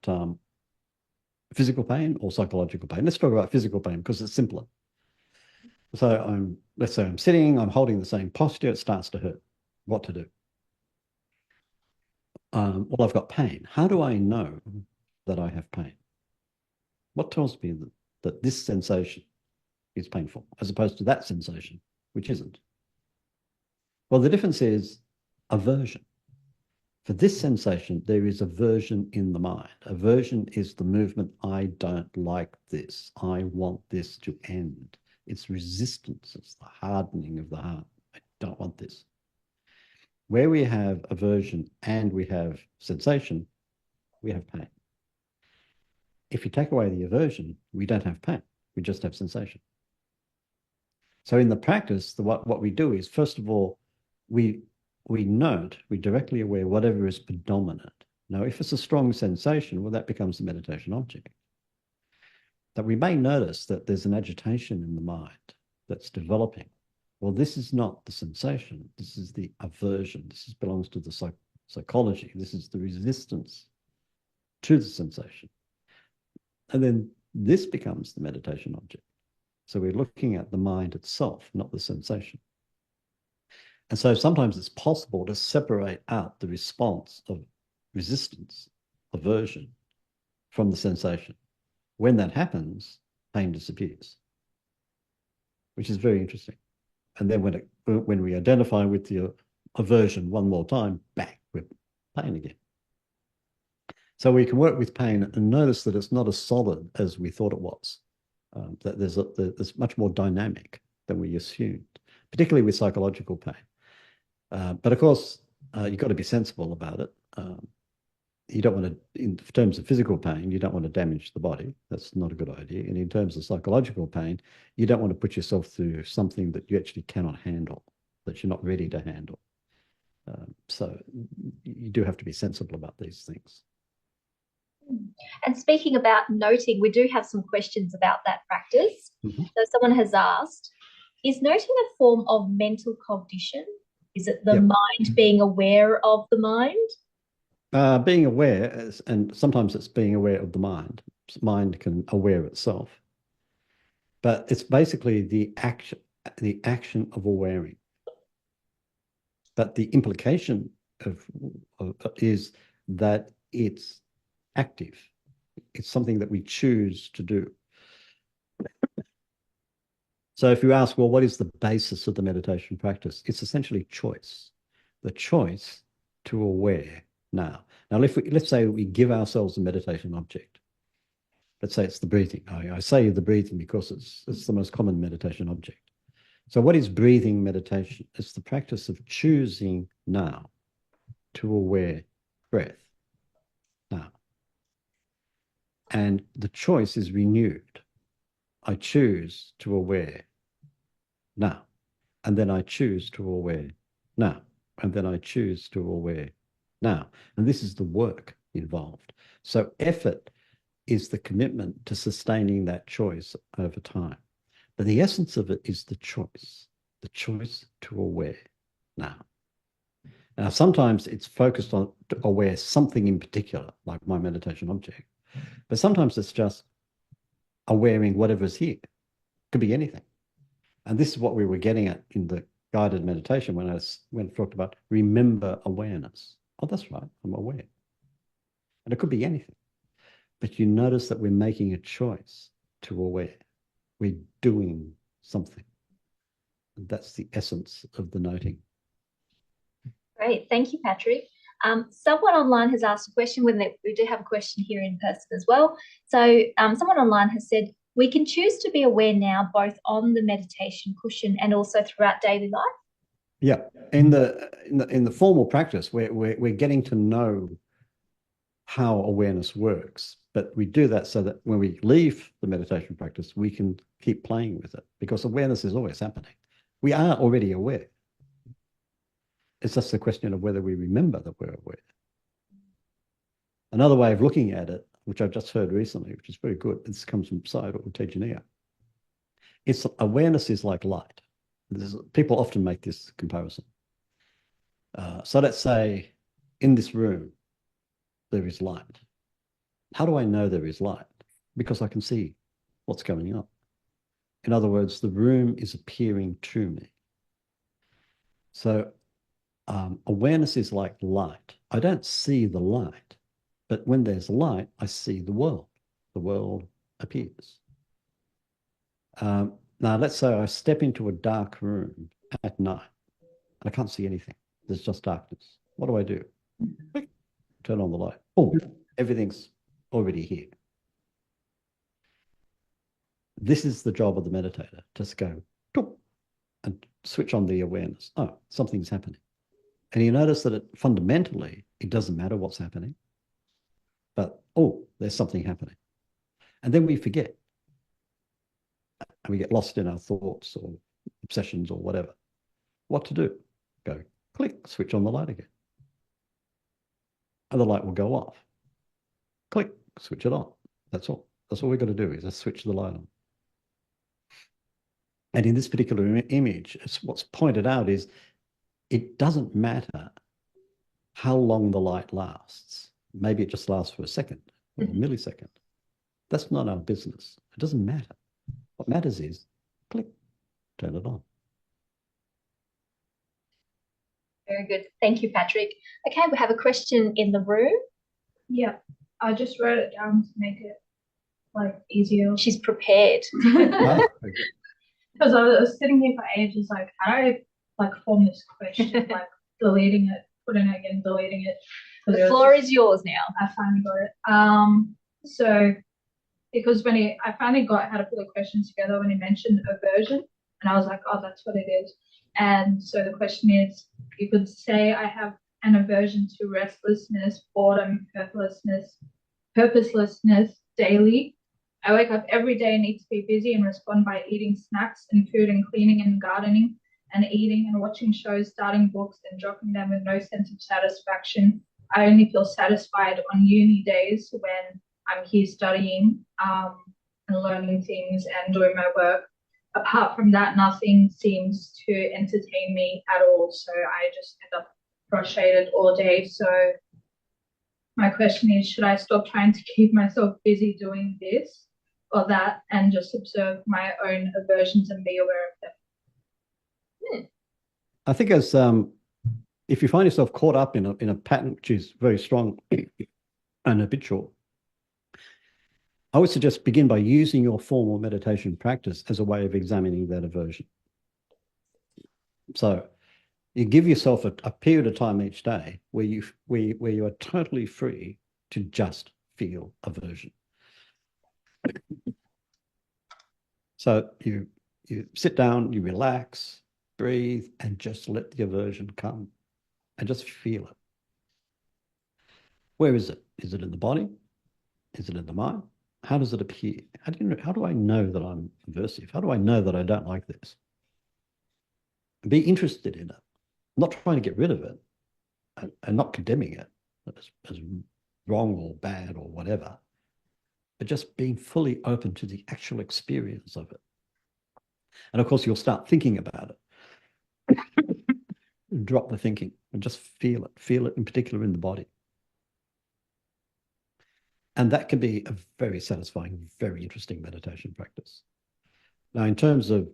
physical pain or psychological pain? Let's talk about physical pain because it's simpler. So let's say I'm sitting, I'm holding the same posture, it starts to hurt. What to do? Well, I've got pain. How do I know that I have pain? What tells me that this sensation is painful as opposed to that sensation, which isn't? Well, the difference is aversion. For this sensation, there is aversion in the mind. Aversion is the movement, I don't like this. I want this to end. It's resistance. It's the hardening of the heart. I don't want this. Where we have aversion and we have sensation, we have pain. If you take away the aversion, we don't have pain. We just have sensation. So in the practice, what we do is, first of all, we directly aware whatever is predominant. Now, if it's a strong sensation, well, that becomes the meditation object. That we may notice that there's an agitation in the mind that's developing. Well, this is not the sensation. This is the aversion. This belongs to the psychology. This is the resistance to the sensation. And then this becomes the meditation object. So we're looking at the mind itself, not the sensation. And so sometimes it's possible to separate out the response of resistance, aversion, from the sensation. When that happens, pain disappears, which is very interesting. And then when we identify with the aversion one more time, back with pain again. So we can work with pain and notice that it's not as solid as we thought it was. That there's much more dynamic than we assumed, particularly with psychological pain. But of course, you've got to be sensible about it. You don't want to, in terms of physical pain, you don't want to damage the body. That's not a good idea. And in terms of psychological pain, you don't want to put yourself through something that you actually cannot handle, that you're not ready to handle. So you do have to be sensible about these things. And speaking about noting, we do have some questions about that practice. Mm-hmm. So someone has asked, is noting a form of mental cognition? Is it the mind being aware of the mind? Being aware, and sometimes it's being aware of the mind. Mind can aware itself. But it's basically the action of awareing. But the implication is that it's active. It's something that we choose to do. So if you ask, well, what is the basis of the meditation practice? It's essentially choice. The choice to aware now. Now, let's say we give ourselves a meditation object. Let's say it's the breathing. I say the breathing because it's the most common meditation object. So what is breathing meditation? It's the practice of choosing now to aware breath now. And the choice is renewed. I choose to aware now. And then I choose to aware now. And then I choose to aware now. And this is the work involved. So effort is the commitment to sustaining that choice over time. But the essence of it is the choice to aware now. Now, sometimes it's focused on to aware something in particular, like my meditation object. But sometimes it's just awareing whatever's here. Could be anything. And this is what we were getting at in the guided meditation when I talked about remember awareness. Oh, that's right, I'm aware. And it could be anything. But you notice that we're making a choice to aware. We're doing something. And that's the essence of the noting. Great. Thank you, Patrick. Someone online has asked a question. We do have a question here in person as well. So someone online has said, we can choose to be aware now, both on the meditation cushion and also throughout daily life. Yeah, in the formal practice, we're getting to know how awareness works, but we do that so that when we leave the meditation practice, we can keep playing with it because awareness is always happening. We are already aware. It's just a question of whether we remember that we're aware. Another way of looking at it, which I've just heard recently, which is very good, this comes from Sayadaw Tejaniya. It's awareness is like light. People often make this comparison. So let's say in this room, there is light. How do I know there is light? Because I can see what's going on. In other words, the room is appearing to me. So awareness is like light. I don't see the light, but when there's light, I see the world. The world appears. Now, let's say I step into a dark room at night and I can't see anything. There's just darkness. What do I do? Turn on the light. Oh, everything's already here. This is the job of the meditator, just go and switch on the awareness. Oh, something's happening. And you notice that fundamentally, it doesn't matter what's happening, but oh, there's something happening. And then we forget. And we get lost in our thoughts or obsessions or whatever. What to do? Go click, switch on the light again. And the light will go off. Click, switch it on. That's all. That's all we've got to do is just switch the light on. And in this particular image, what's pointed out is it doesn't matter how long the light lasts. Maybe it just lasts for a second or a millisecond. That's not our business. It doesn't matter. What matters is click, turn it on. Very good. Thank you, Patrick. Okay, we have a question in the room. Yeah, I just wrote it down to make it like easier. She's prepared. Oh, okay. Because I was sitting here for ages, like, how do I like form this question? Like deleting it, putting it again, deleting it. The floor is yours now. I finally got it. So because when I finally got how to put the questions together when he mentioned aversion, and I was like, oh, that's what it is. And so the question is, you could say I have an aversion to restlessness, boredom, purposelessness daily. I wake up every day and need to be busy and respond by eating snacks and food and cleaning and gardening and eating and watching shows, starting books and dropping them with no sense of satisfaction. I only feel satisfied on uni days when I'm here studying and learning things and doing my work. Apart from that, nothing seems to entertain me at all. So I just end up frustrated all day. So my question is, should I stop trying to keep myself busy doing this or that and just observe my own aversions and be aware of them? I think as if you find yourself caught up in a pattern which is very strong and habitual, I would suggest begin by using your formal meditation practice as a way of examining that aversion. So you give yourself a period of time each day where you are totally free to just feel aversion. So you sit down, you relax, breathe, and just let the aversion come and just feel it. Where is it? Is it in the body? Is it in the mind? How does it appear? How do I know that I'm aversive? How do I know that I don't like this? Be interested in it, not trying to get rid of it and not condemning it as wrong or bad or whatever, but just being fully open to the actual experience of it. And of course, you'll start thinking about it. Drop the thinking and just feel it in particular in the body. And that can be a very satisfying, very interesting meditation practice. Now, in terms of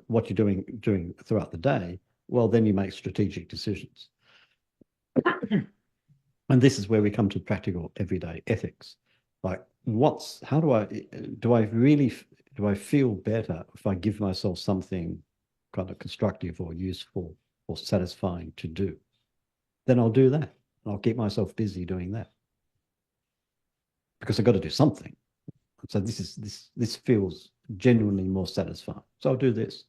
what you're doing throughout the day, well, then you make strategic decisions. And this is where we come to practical everyday ethics. Like, how do I feel better if I give myself something kind of constructive or useful or satisfying to do? Then I'll do that. I'll keep myself busy doing that because I've got to do something. So this feels genuinely more satisfying. So I'll do this.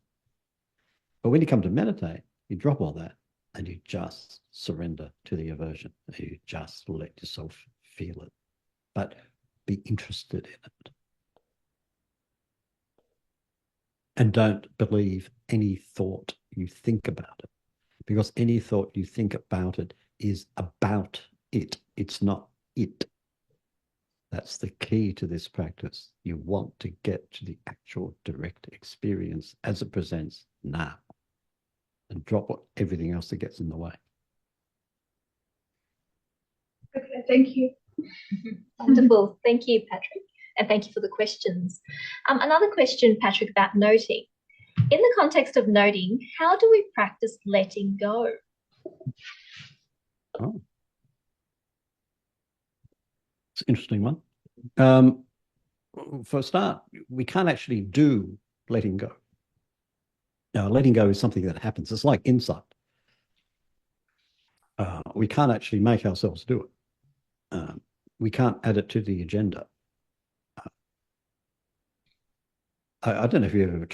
But when you come to meditate, you drop all that and you just surrender to the aversion. You just let yourself feel it, but be interested in it. And don't believe any thought you think about it, because any thought you think about it is about it. It's not it. That's the key to this practice. You want to get to the actual direct experience as it presents now and drop everything else that gets in the way. Okay, thank you. Wonderful. Thank you, Patrick. And thank you for the questions. Another question, Patrick, about noting. In the context of noting, how do we practice letting go? Oh. It's an interesting one. For a start, we can't actually do letting go. Now, letting go is something that happens. It's like insight. We can't actually make ourselves do it. We can't add it to the agenda. I don't know if you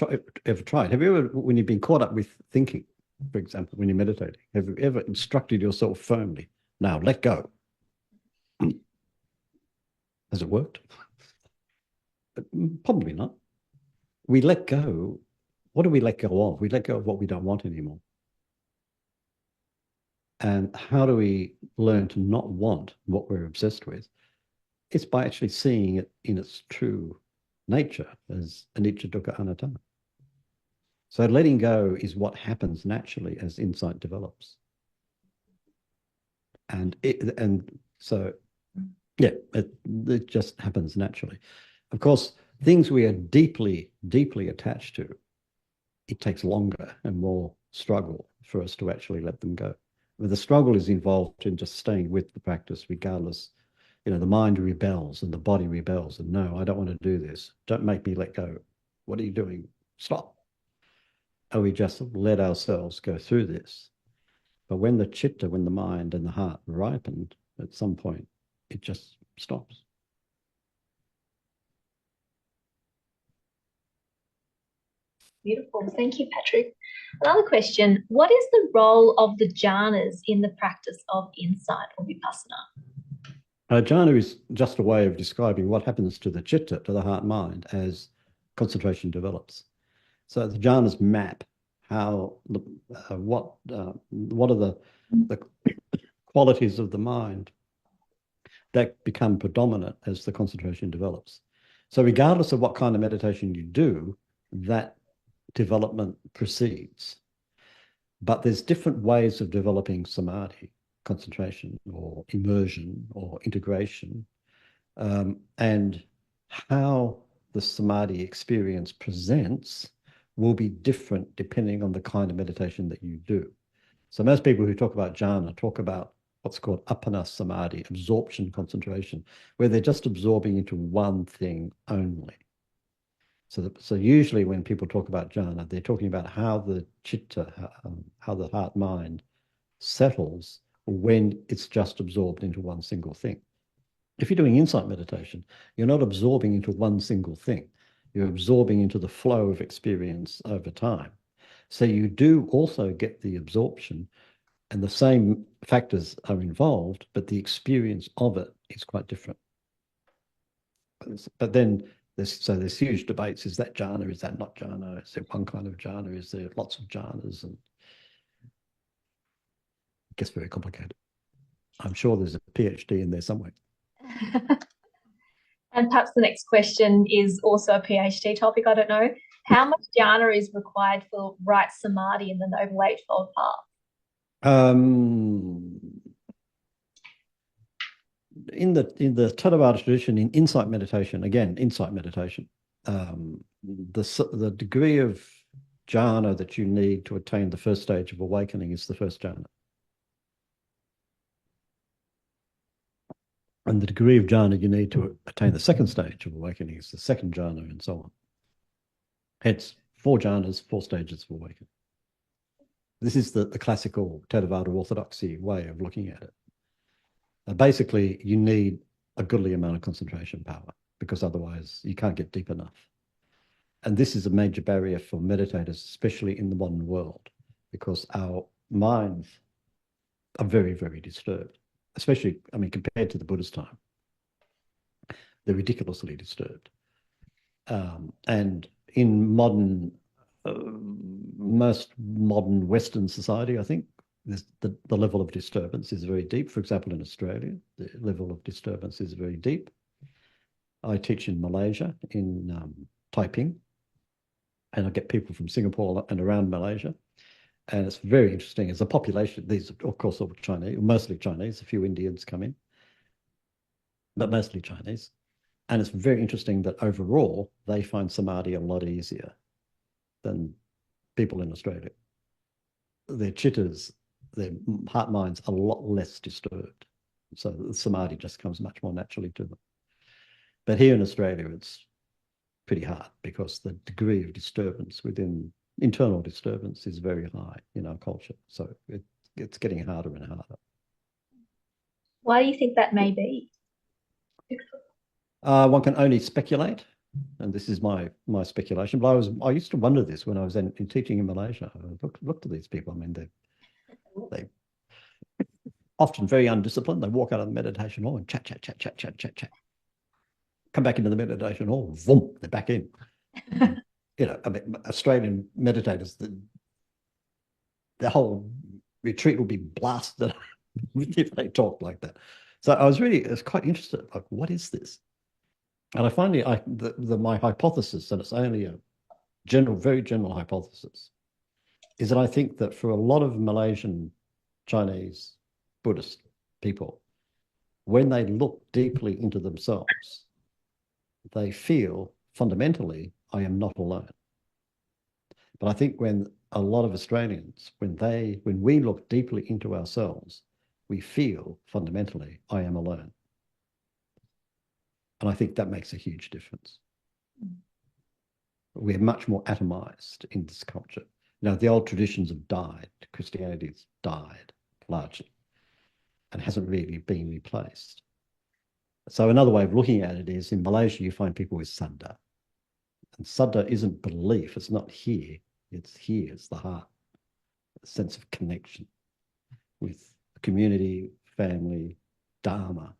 ever tried. Have you ever, when you've been caught up with thinking, for example, when you're meditating, have you ever instructed yourself firmly, now let go? Has it worked? Probably not. We let go. What do we let go of? We let go of what we don't want anymore. And how do we learn to not want what we're obsessed with? It's by actually seeing it in its true nature as anicca, dukkha, anatta. So letting go is what happens naturally as insight develops. And so it just happens naturally. Of course, things we are deeply, deeply attached to, it takes longer and more struggle for us to actually let them go. But the struggle is involved in just staying with the practice regardless. You know, the mind rebels and the body rebels and no, I don't want to do this. Don't make me let go. What are you doing? Stop. And we just let ourselves go through this. But when the chitta, when the mind and the heart ripened, at some point, it just stops. Beautiful. Thank you, Patrick. Another question. What is the role of the jhanas in the practice of insight or vipassana? Jhana is just a way of describing what happens to the chitta, to the heart mind, as concentration develops. So the jhanas map how what are the qualities of the mind that become predominant as the concentration develops. So regardless of what kind of meditation you do, that development proceeds. But there's different ways of developing samadhi, concentration or immersion or integration, and how the samadhi experience presents will be different depending on the kind of meditation that you do. So most people who talk about jhana talk about what's called appana samadhi, absorption concentration, where they're just absorbing into one thing only. So usually when people talk about jhana, they're talking about how the chitta, how the heart mind settles when it's just absorbed into one single thing. If you're doing insight meditation, you're not absorbing into one single thing. You're absorbing into the flow of experience over time. So you do also get the absorption, and the same factors are involved, but the experience of it is quite different. But then there's huge debates. Is that jhana? Is that not jhana? Is there one kind of jhana? Is there lots of jhanas? And it gets very complicated. I'm sure there's a PhD in there somewhere. And perhaps the next question is also a PhD topic. I don't know. How much jhana is required for right samadhi in the Noble Eightfold Path? In the Theravada tradition, in insight meditation, again, insight meditation, the degree of jhana that you need to attain the first stage of awakening is the first jhana. And the degree of jhana you need to attain the second stage of awakening is the second jhana, and so on. Hence, 4 jhanas, 4 stages of awakening. This is the classical Theravada orthodoxy way of looking at it. Basically, you need a goodly amount of concentration power, because otherwise you can't get deep enough. And this is a major barrier for meditators, especially in the modern world, because our minds are very, very disturbed. Especially, I mean, compared to the Buddha's time, they're ridiculously disturbed. And in most modern Western society, I think, the level of disturbance is very deep. For example, in Australia, the level of disturbance is very deep. I teach in Malaysia, in Taiping, and I get people from Singapore and around Malaysia. And it's very interesting. As a population, these are, of course, all Chinese, mostly Chinese. A few Indians come in, but mostly Chinese. And it's very interesting that overall, they find samadhi a lot easier than people in Australia. Their chittas, their heart minds are a lot less disturbed. So the samadhi just comes much more naturally to them. But here in Australia, it's pretty hard because the degree of disturbance internal disturbance is very high in our culture. So it's getting harder and harder. Why do you think that may be? One can only speculate, and this is my speculation. But I used to wonder this when I was in teaching in Malaysia. I looked at these people. I mean, they often very undisciplined. They walk out of the meditation hall and chat. Come back into the meditation hall, boom, they're back in. You know, I mean, Australian meditators, the whole retreat will be blasted if they talk like that. So I was quite interested, like, what is this? And I finally, my hypothesis, and it's only a very general hypothesis, is that I think that for a lot of Malaysian, Chinese, Buddhist people, when they look deeply into themselves, they feel fundamentally, I am not alone. But I think when a lot of Australians, when we look deeply into ourselves, we feel fundamentally, I am alone. And I think that makes a huge difference. We're much more atomized in this culture. Now, the old traditions have died. Christianity has died largely and hasn't really been replaced. So another way of looking at it is in Malaysia, you find people with saddha. And saddha isn't belief. It's not here. It's here. It's the heart. A sense of connection with community, family, Dharma,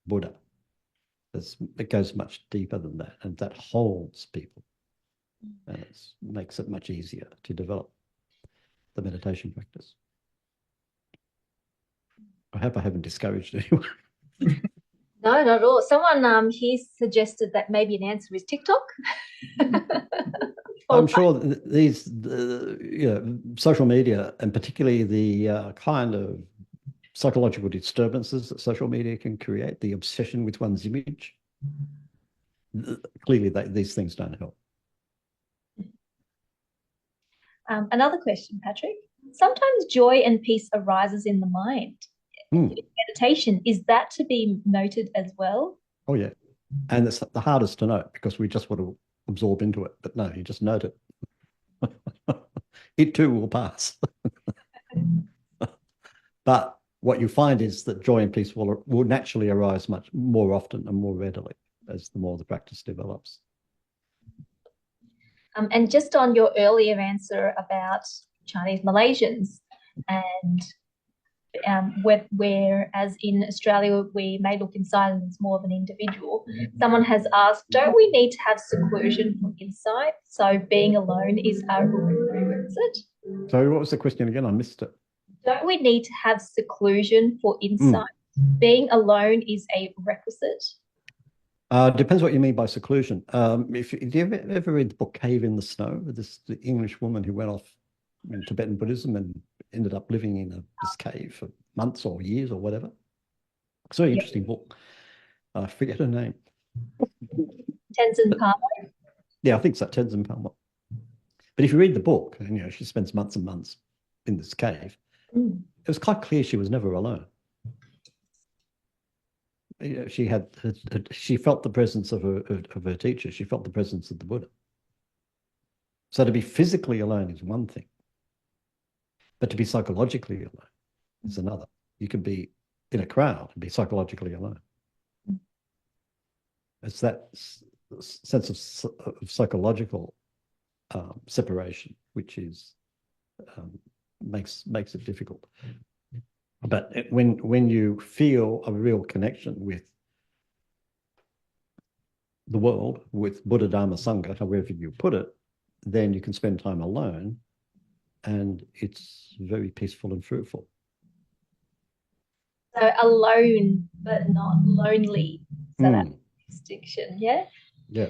Buddha. It goes much deeper than that. And that holds people. And it makes it much easier to develop the meditation practice. I hope I haven't discouraged anyone. No, not at all. Someone here suggested that maybe an answer is TikTok. I'm sure these social media, and particularly the kind of psychological disturbances that social media can create, the obsession with one's image, clearly these things don't help. Another question, Patrick. Sometimes joy and peace arises in the mind. Meditation, is that to be noted as well? Oh, yeah. And it's the hardest to note because we just want to absorb into it. But no, you just note it. It too will pass. But what you find is that joy and peace will naturally arise much more often and more readily as the more the practice develops. And just on your earlier answer about Chinese Malaysians, and whereas in Australia we may look inside and it's more of an individual, someone has asked, don't we need to have seclusion for insight? So being alone is a requisite? So what was the question again? I missed it. Don't we need to have seclusion for insight? Being alone is a requisite? Depends what you mean by seclusion. Do you ever read the book Cave in the Snow? The English woman who went off in Tibetan Buddhism and ended up living in this cave for months or years or whatever. It's a very interesting book. I forget her name. Tenzin Palmo? Yeah, I think so, Tenzin Palmo. But if you read the book, and she spends months and months in this cave, it was quite clear she was never alone. She felt the presence of her teacher. She felt the presence of the Buddha. So to be physically alone is one thing, but to be psychologically alone is another. You can be in a crowd and be psychologically alone. It's that sense of psychological separation, which is makes it difficult. But when you feel a real connection with the world, with Buddha, Dharma, Sangha, however you put it, then you can spend time alone, and it's very peaceful and fruitful. So alone, but not lonely. So that distinction, yeah? Yeah.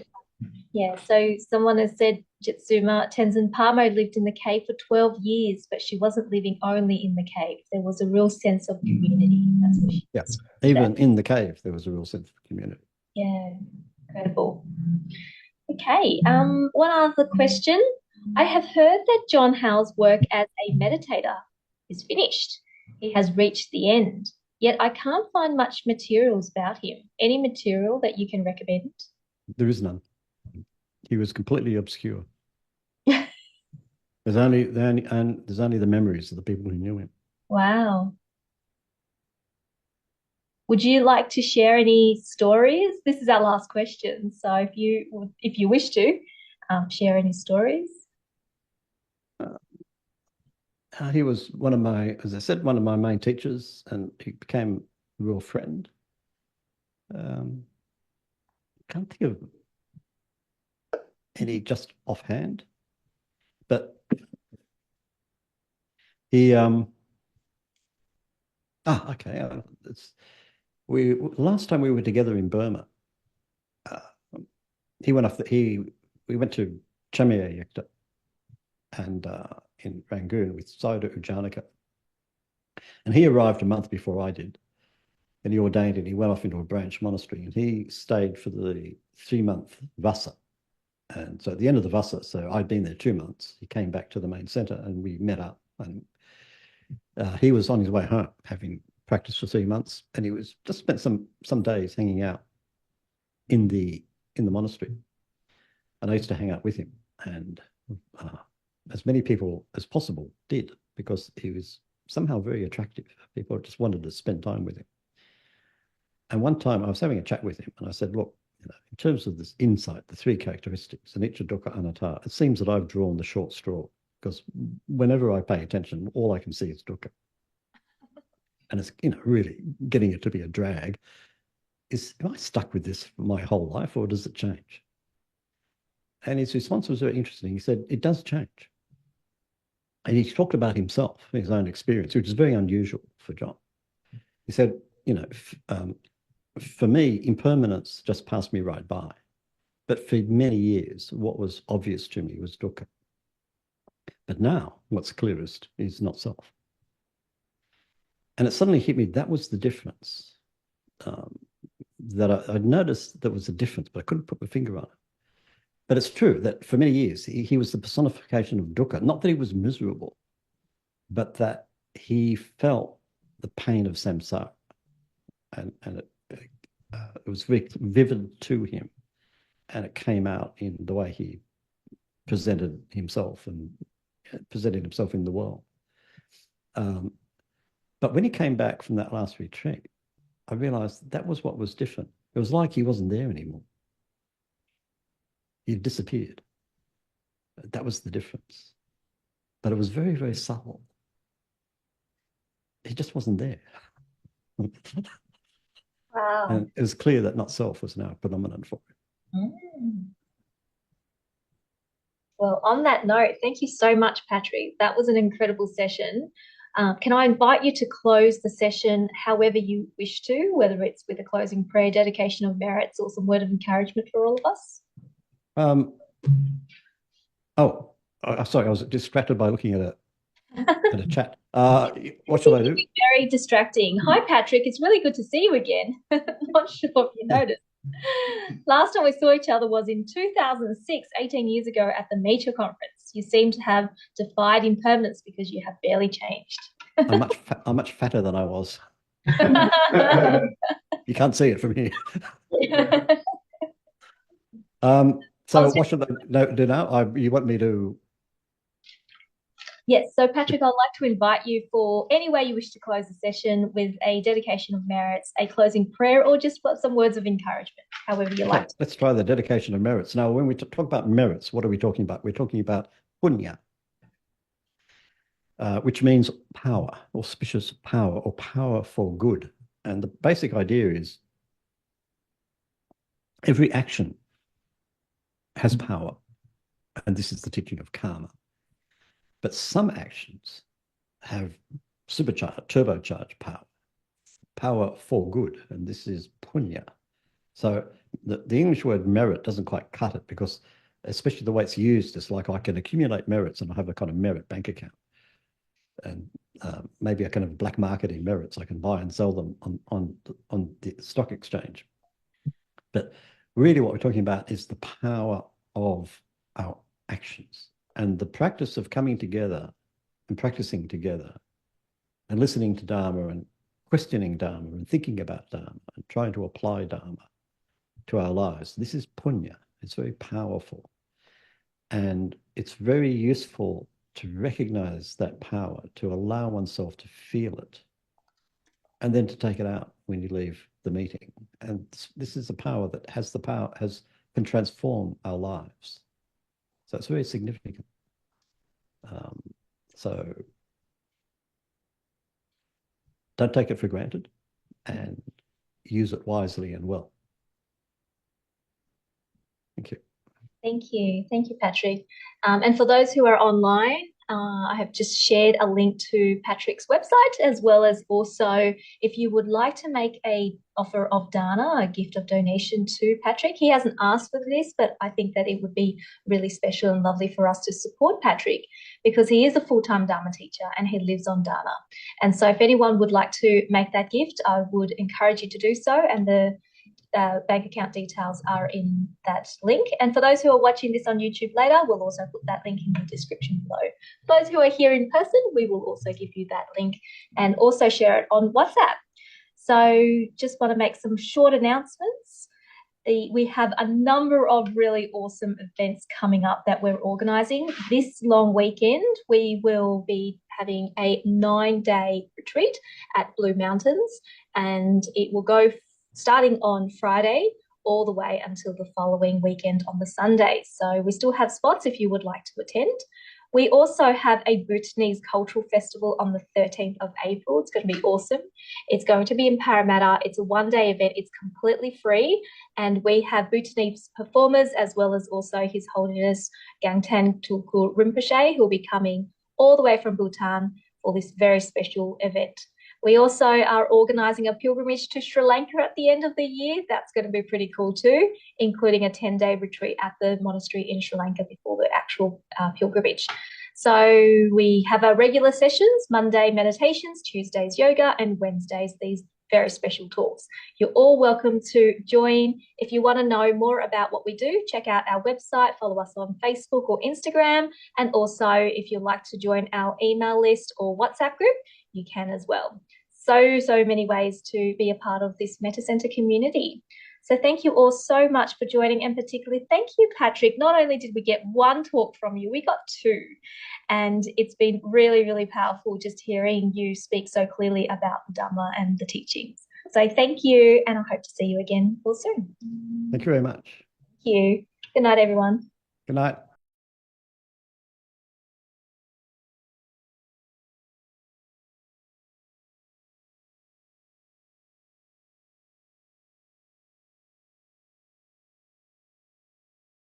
Yeah, so someone has said Jitsuma Tenzin Palmo lived in the cave for 12 years, but she wasn't living only in the cave. There was a real sense of community. That's what she said. Even in the cave, there was a real sense of community. Yeah, incredible. Okay, one other question. I have heard that John Howe's work as a meditator is finished. He has reached the end, yet I can't find much materials about him. Any material that you can recommend? There is none. He was completely obscure. There's only the memories of the people who knew him. Wow. Would you like to share any stories? This is our last question, so if you wish to share any stories. He was one of my main teachers, and he became a real friend. Can't think of any just offhand, but he last time we were together in Burma, we went to Chamea Yekta and in Rangoon with Sayadaw U Janaka, and he arrived a month before I did, and he ordained, and he went off into a branch monastery, and he stayed for the 3-month Vassa. And so at the end of the Vassa, so I'd been there 2 months, he came back to the main center and we met up, and he was on his way home, having practiced for 3 months, and he was just spent some days hanging out in the monastery. And I used to hang out with him, and as many people as possible did, because he was somehow very attractive. People just wanted to spend time with him. And one time I was having a chat with him, and I said, look, in terms of this insight, the 3 characteristics, anicca, dukkha, anatta, it seems that I've drawn the short straw, because whenever I pay attention, all I can see is dukkha. And it's, really getting it to be a drag. Am I stuck with this for my whole life, or does it change? And his response was very interesting. He said, it does change. And he talked about himself, his own experience, which is very unusual for John. He said, for me, impermanence just passed me right by. But for many years, what was obvious to me was dukkha. But now, what's clearest is not self. And it suddenly hit me, that was the difference. That I'd noticed there was a difference, but I couldn't put my finger on it. But it's true that for many years, he was the personification of dukkha. Not that he was miserable, but that he felt the pain of samsara. And it was very vivid to him. And it came out in the way he presented himself and presented himself in the world. But when he came back from that last retreat, I realized that was what was different. It was like he wasn't there anymore. He disappeared. That was the difference. But it was very, very subtle. He just wasn't there. Wow. And it was clear that not self was now predominant for him. Well, on that note, thank you so much, Patrick. That was an incredible session. Can I invite you to close the session however you wish to, whether it's with a closing prayer, dedication of merits, or some word of encouragement for all of us? Sorry, I was distracted by looking at a chat. What shall I do? Very distracting. Hi, Patrick. It's really good to see you again. Not sure if you noticed. Last time we saw each other was in 2006, 18 years ago at the Nature Conference. You seem to have defied impermanence because you have barely changed. I'm much fatter than I was. You can't see it from here. So what should I do now? You want me to? Yes. So Patrick, I'd like to invite you for any way you wish to close the session with a dedication of merits, a closing prayer, or just some words of encouragement, however you like. Let's try the dedication of merits. Now, when we talk about merits, what are we talking about? We're talking about punya, which means power, auspicious power, or power for good. And the basic idea is every action has power. And this is the teaching of karma. But some actions have turbocharged power for good. And this is punya. So the English word merit doesn't quite cut it, because especially the way it's used, it's like I can accumulate merits and I have a kind of merit bank account. And maybe I can have black marketing merits. I can buy and sell them on the stock exchange. But really what we're talking about is the power of our actions and the practice of coming together and practicing together and listening to Dharma and questioning Dharma and thinking about Dharma and trying to apply Dharma to our lives. This is punya. It's very powerful. And it's very useful to recognize that power, to allow oneself to feel it, and then to take it out when you leave the meeting. And this is a power that can transform our lives. So it's very significant. So don't take it for granted and use it wisely and well. Thank you. Thank you. Thank you, Patrick. And for those who are online, I have just shared a link to Patrick's website, as well as also if you would like to make a offer of dana, a gift of donation to Patrick. He hasn't asked for this, but I think that it would be really special and lovely for us to support Patrick, because he is a full-time Dharma teacher and he lives on dana. And so if anyone would like to make that gift, I would encourage you to do so. And the bank account details are in that link. And for those who are watching this on YouTube later, we'll also put that link in the description below. For those who are here in person, we will also give you that link and also share it on WhatsApp. So just want to make some short announcements. We have a number of really awesome events coming up that we're organising. This long weekend, we will be having a 9-day retreat at Blue Mountains, and it will go starting on Friday all the way until the following weekend on the Sunday. So we still have spots if you would like to attend. We also have a Bhutanese Cultural Festival on the 13th of April. It's going to be awesome. It's going to be in Parramatta. It's a one-day event. It's completely free. And we have Bhutanese performers, as well as also His Holiness Gangtan Tulku Rinpoche, who will be coming all the way from Bhutan for this very special event. We also are organising a pilgrimage to Sri Lanka at the end of the year. That's going to be pretty cool too, including a 10-day retreat at the monastery in Sri Lanka before the actual pilgrimage. So we have our regular sessions, Monday meditations, Tuesdays yoga, and Wednesdays these very special talks. You're all welcome to join. If you want to know more about what we do, check out our website, follow us on Facebook or Instagram, and also if you'd like to join our email list or WhatsApp group, you can as well. So many ways to be a part of this Metta Centre community. So thank you all so much for joining, and particularly thank you, Patrick. Not only did we get one talk from you, we got two. And it's been really, really powerful just hearing you speak so clearly about the Dhamma and the teachings. So thank you, and I hope to see you again real soon. Thank you very much. Thank you. Good night, everyone. Good night.